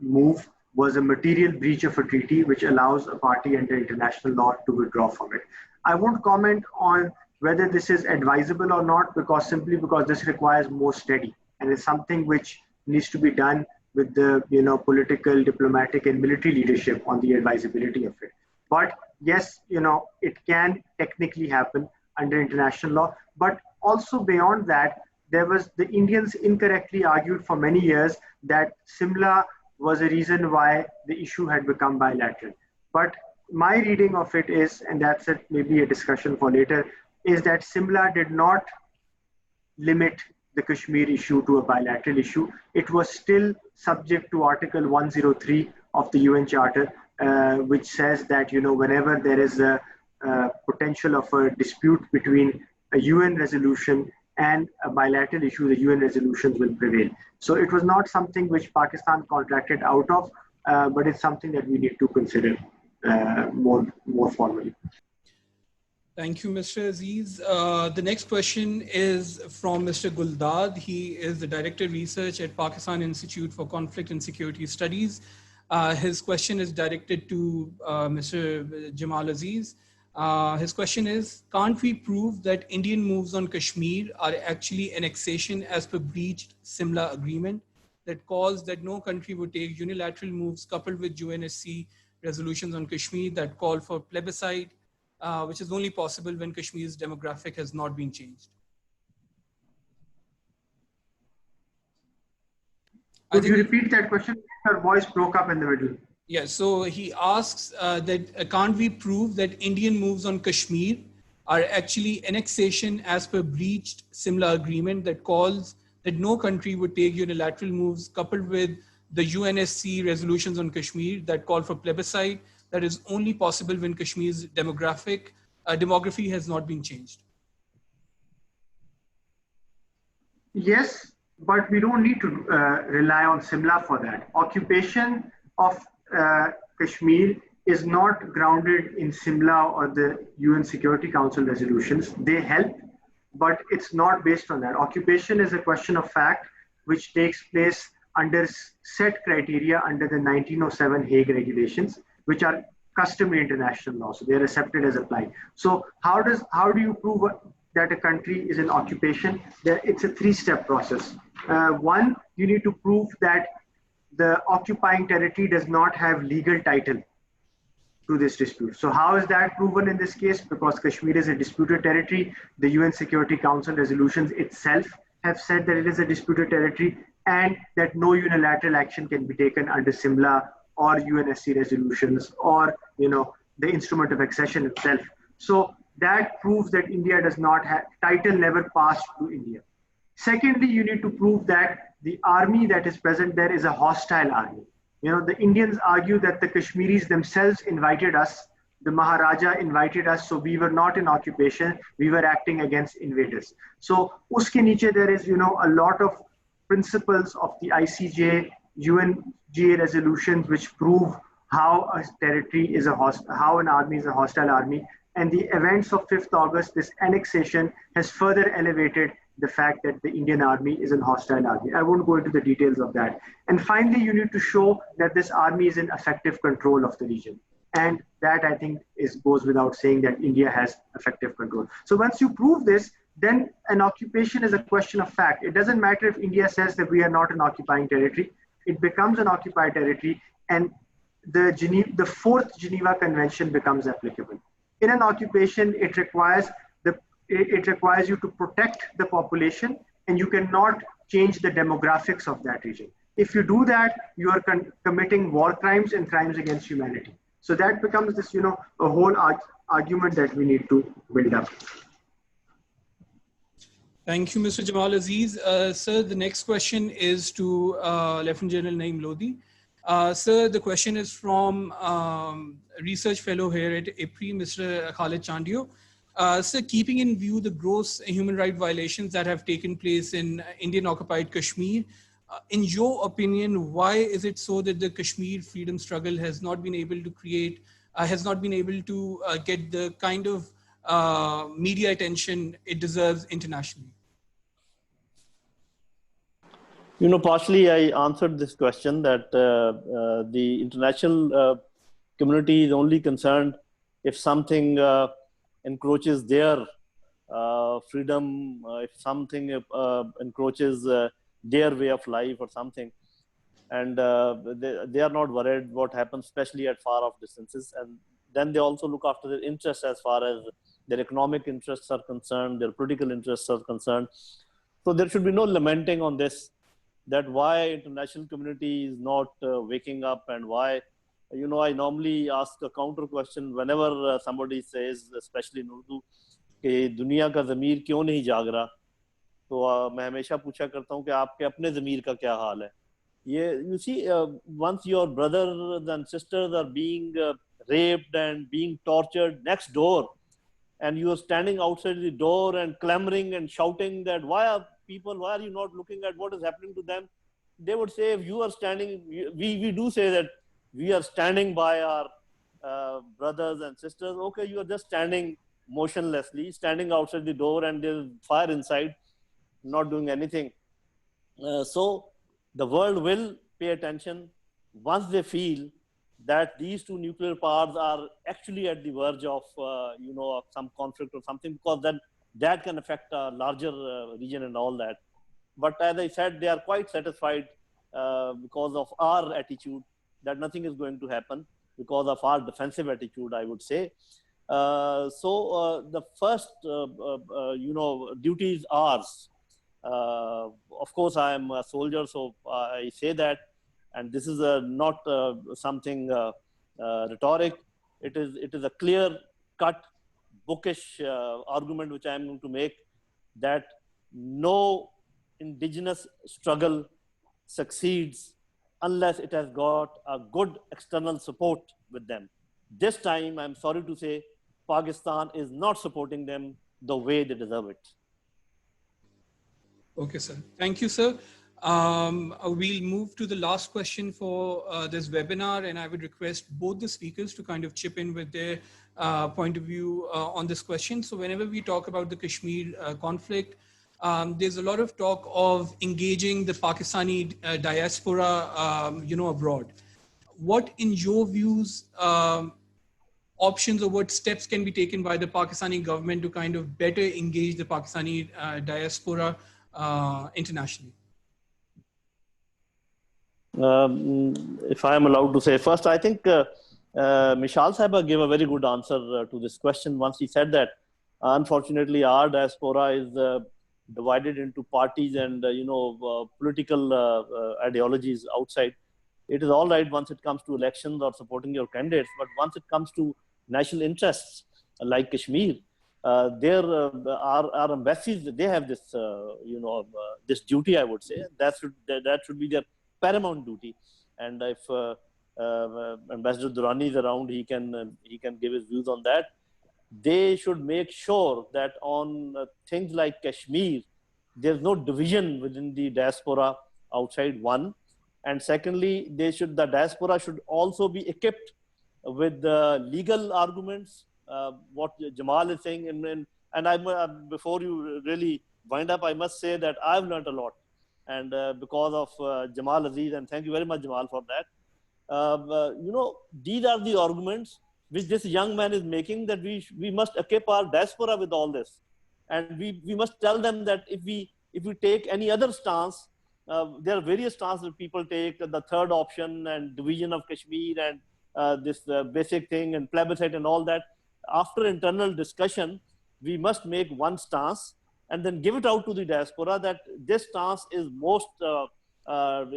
move was a material breach of a treaty which allows a party under international law to withdraw from it. I won't comment on whether this is advisable or not, because this requires more study, and it's something which needs to be done with the political, diplomatic, and military leadership on the advisability of it. But yes, it can technically happen under international law. But also beyond that, the Indians incorrectly argued for many years that Simla was a reason why the issue had become bilateral. But my reading of it is, and that's maybe a discussion for later, is that Simla did not limit the Kashmir issue to a bilateral issue. It was still subject to Article 103 of the UN Charter, which says that whenever there is a potential of a dispute between a UN resolution and a bilateral issue, the UN resolutions will prevail. So it was not something which Pakistan contracted out of, but it's something that we need to consider more formally. Thank you, Mr. Aziz. The next question is from Mr. Guldad. He is the Director of Research at Pakistan Institute for Conflict and Security Studies. His question is directed to Mr. Jamal Aziz. His question is, can't we prove that Indian moves on Kashmir are actually annexation as per breached Simla agreement that calls that no country would take unilateral moves coupled with UNSC resolutions on Kashmir that call for plebiscite, which is only possible when Kashmir's demographic has not been changed? Could you repeat that question? Your voice broke up in the middle. Yeah, so he asks that can't we prove that Indian moves on Kashmir are actually annexation as per breached Simla agreement that calls that no country would take unilateral moves coupled with the UNSC resolutions on Kashmir that call for plebiscite that is only possible when Kashmir's demography has not been changed? Yes, but we don't need to rely on Simla for that. Occupation of Kashmir is not grounded in Simla or the UN Security Council resolutions. They help, but it's not based on that. Occupation is a question of fact which takes place under set criteria under the 1907 Hague regulations, which are customary international law. So they're accepted as applied. So how do you prove that a country is in occupation? It's a three-step process. One, you need to prove that the occupying territory does not have legal title to this dispute. So how is that proven in this case? Because Kashmir is a disputed territory. The UN Security Council resolutions itself have said that it is a disputed territory and that no unilateral action can be taken under Simla or UNSC resolutions or the instrument of accession itself. So that proves that India does not have title, never passed to India. Secondly, you need to prove that the army that is present there is a hostile army. The Indians argue that the Kashmiris themselves invited us, the Maharaja invited us, so we were not in occupation, we were acting against invaders. So uske niche there is, a lot of principles of the ICJ, UNGA resolutions which prove how a territory is how an army is a hostile army. And the events of 5th August, this annexation has further elevated the fact that the Indian army is a hostile army. I won't go into the details of that. And finally, you need to show that this army is in effective control of the region. And that, I think, goes without saying that India has effective control. So once you prove this, then an occupation is a question of fact. It doesn't matter if India says that we are not an occupying territory. It becomes an occupied territory, and the 4th Geneva Convention becomes applicable. In an occupation, it requires you to protect the population, and you cannot change the demographics of that region. If you do that, you are committing war crimes and crimes against humanity. So that becomes this, a whole argument that we need to build up. Thank you, Mr. Jamal Aziz. Sir, the next question is to Lieutenant General Naeem Lodhi. Sir, the question is from research fellow here at IPRI, Mr. Khalid Chandio. Sir, keeping in view the gross human rights violations that have taken place in Indian Occupied Kashmir, in your opinion, why is it so that the Kashmir freedom struggle has not been able to get the kind of media attention it deserves internationally? You know, partially I answered this question that the international community is only concerned if something encroaches their freedom, if something encroaches their way of life or something. And they are not worried what happens, especially at far off distances. And then they also look after their interests as far as their economic interests are concerned, their political interests are concerned. So there should be no lamenting on this, that why international community is not waking up, and why, you know, I normally ask a counter question whenever somebody says, especially in Urdu, कि दुनिया का ज़मीर क्यों नहीं जाग रहा, तो मैं हमेशा पूछा करता हूँ कि आपके अपने ज़मीर का क्या हाल है. You see, once your brothers and sisters are being raped and being tortured next door, and you are standing outside the door and clamoring and shouting that why are you not looking at what is happening to them? They would say, if you are standing, we do say that we are standing by our brothers and sisters. Okay, you are just standing motionlessly, standing outside the door, and there's fire inside, not doing anything. So the world will pay attention once they feel that these two nuclear powers are actually at the verge of, you know, some conflict or something, because then that can affect a larger region and all that. But as I said, they are quite satisfied because of our attitude that nothing is going to happen, because of our defensive attitude, I would say. So the first, you know, duty is ours. Of course, I am a soldier, so I say that, and this is not something rhetoric. It is a clear-cut, bookish argument which I am going to make, that no indigenous struggle succeeds unless it has got a good external support with them. This time, I'm sorry to say, Pakistan is not supporting them the way they deserve it. Okay, sir. Thank you, sir. We'll move to the last question for this webinar, and I would request both the speakers to kind of chip in with their point of view on this question. So whenever we talk about the Kashmir conflict, there's a lot of talk of engaging the Pakistani diaspora, you know, abroad. What, in your views, options or what steps can be taken by the Pakistani government to kind of better engage the Pakistani diaspora internationally? If I am allowed to say first, I think Michal Sahaba gave a very good answer to this question once he said that unfortunately our diaspora is divided into parties and you know, political ideologies outside. It is all right once it comes to elections or supporting your candidates, but once it comes to national interests like Kashmir, our embassies, they have this you know, this duty, I would say, that should be their paramount duty. And if Ambassador Durrani is around, he can give his views on that. They should make sure that on things like Kashmir, there's no division within the diaspora outside, one. And secondly, the diaspora should also be equipped with legal arguments, what Jamal is saying. And before you really wind up, I must say that I've learned a lot. And because of Jamal Aziz, and thank you very much, Jamal, for that. You know, these are the arguments which this young man is making, that we must equip our diaspora with all this. And we must tell them that if we take any other stance, there are various stances that people take, the third option and division of Kashmir and this basic thing and plebiscite and all that. After internal discussion, we must make one stance and then give it out to the diaspora that this stance is most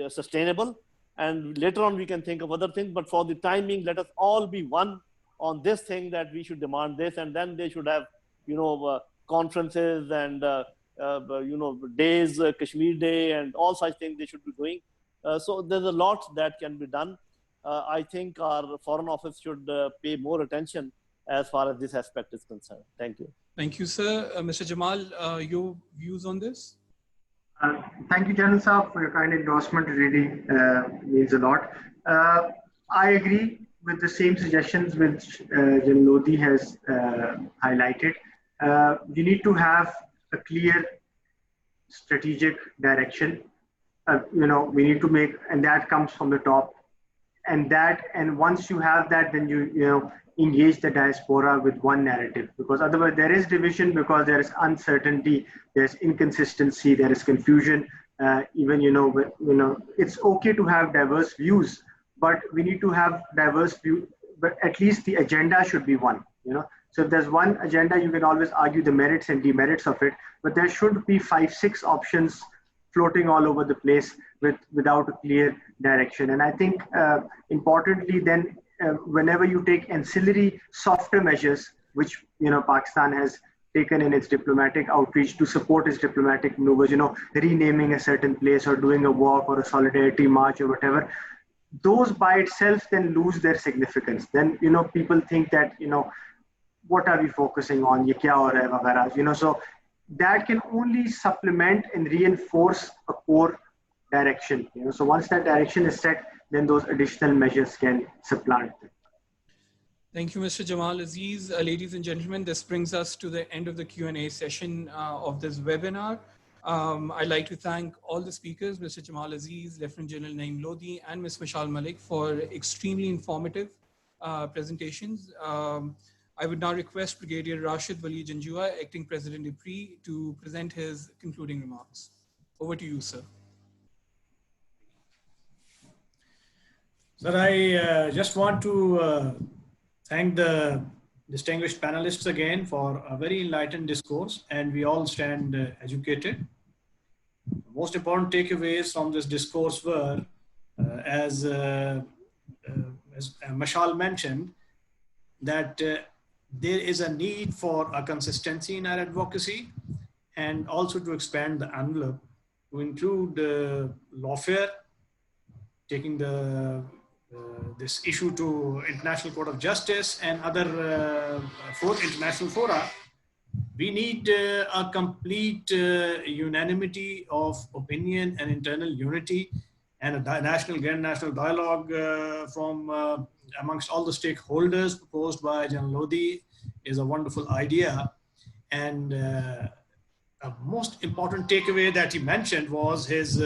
sustainable. And later on, we can think of other things. But for the time being, let us all be one on this thing, that we should demand this. And then they should have, you know, conferences and, you know, days, Kashmir Day and all such things they should be doing. So there's a lot that can be done. I think our Foreign Office should pay more attention as far as this aspect is concerned. Thank you. Thank you, sir. Mr. Jamal, your views on this? Thank you, General Saab, for your kind endorsement. It really means a lot. I agree with the same suggestions which Jamal Lodhi has highlighted, you need to have a clear strategic direction. We need to make, and that comes from the top. And once you have that, then you engage the diaspora with one narrative, because otherwise there is division, because there is uncertainty, there's inconsistency, there is confusion. It's okay to have diverse views, but we need to have diverse view, but at least the agenda should be one. So if there's one agenda, you can always argue the merits and demerits of it, but there should be 5-6 options floating all over the place without a clear direction. And I think importantly then, whenever you take ancillary softer measures, which Pakistan has taken in its diplomatic outreach to support its diplomatic maneuvers, renaming a certain place or doing a walk or a solidarity march or whatever, those by itself then lose their significance. Then people think that what are we focusing on? Ye kya ho raha hai, vagara. So that can only supplement and reinforce a core direction. So once that direction is set, then those additional measures can supplant them. Thank you, Mr. Jamal Aziz. Ladies and gentlemen, this brings us to the end of the Q&A session of this webinar. I'd like to thank all the speakers, Mr. Jamal Aziz, Lieutenant General Naeem Lodhi, and Ms. Mushaal Mullick, for extremely informative presentations. I would now request Brigadier Rashid Wali Janjua, Acting President IPRI, to present his concluding remarks. Over to you, sir. Sir, I just want to thank the distinguished panelists again for a very enlightened discourse, and we all stand educated. The most important takeaways from this discourse were, as Mushaal mentioned, that there is a need for a consistency in our advocacy, and also to expand the envelope to include lawfare, taking this issue to International Court of Justice and other international fora. We need a complete unanimity of opinion and internal unity, and a grand national dialogue from amongst all the stakeholders proposed by Jamal Lodhi is a wonderful idea. And a most important takeaway that he mentioned was his,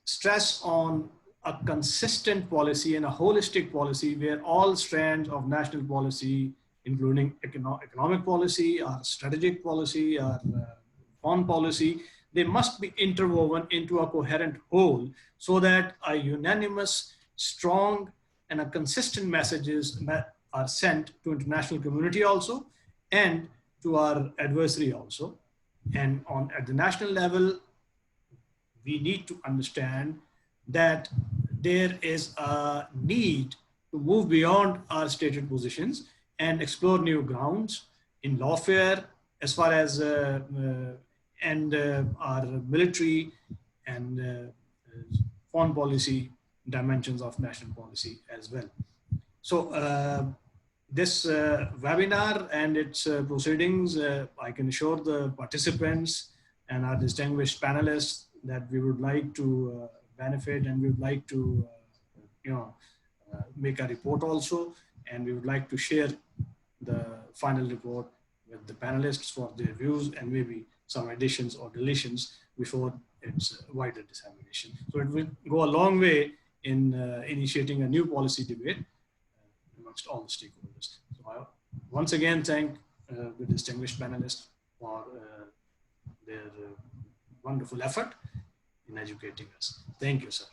stress on a consistent policy and a holistic policy where all strands of national policy, including economic policy, our strategic policy, our foreign policy, they must be interwoven into a coherent whole, so that a unanimous, strong, and a consistent messages are sent to international community also, and to our adversary also. And at the national level, we need to understand that there is a need to move beyond our stated positions and explore new grounds in lawfare, as far as our military and foreign policy dimensions of national policy as well. So this webinar and its proceedings, I can assure the participants and our distinguished panelists that we would like to benefit, and we would like to make a report also, and we would like to share the final report with the panelists for their views and maybe some additions or deletions before its wider dissemination. So it will go a long way in initiating a new policy debate amongst all the stakeholders. So I once again thank the distinguished panelists for their wonderful effort in educating us. Thank you, sir.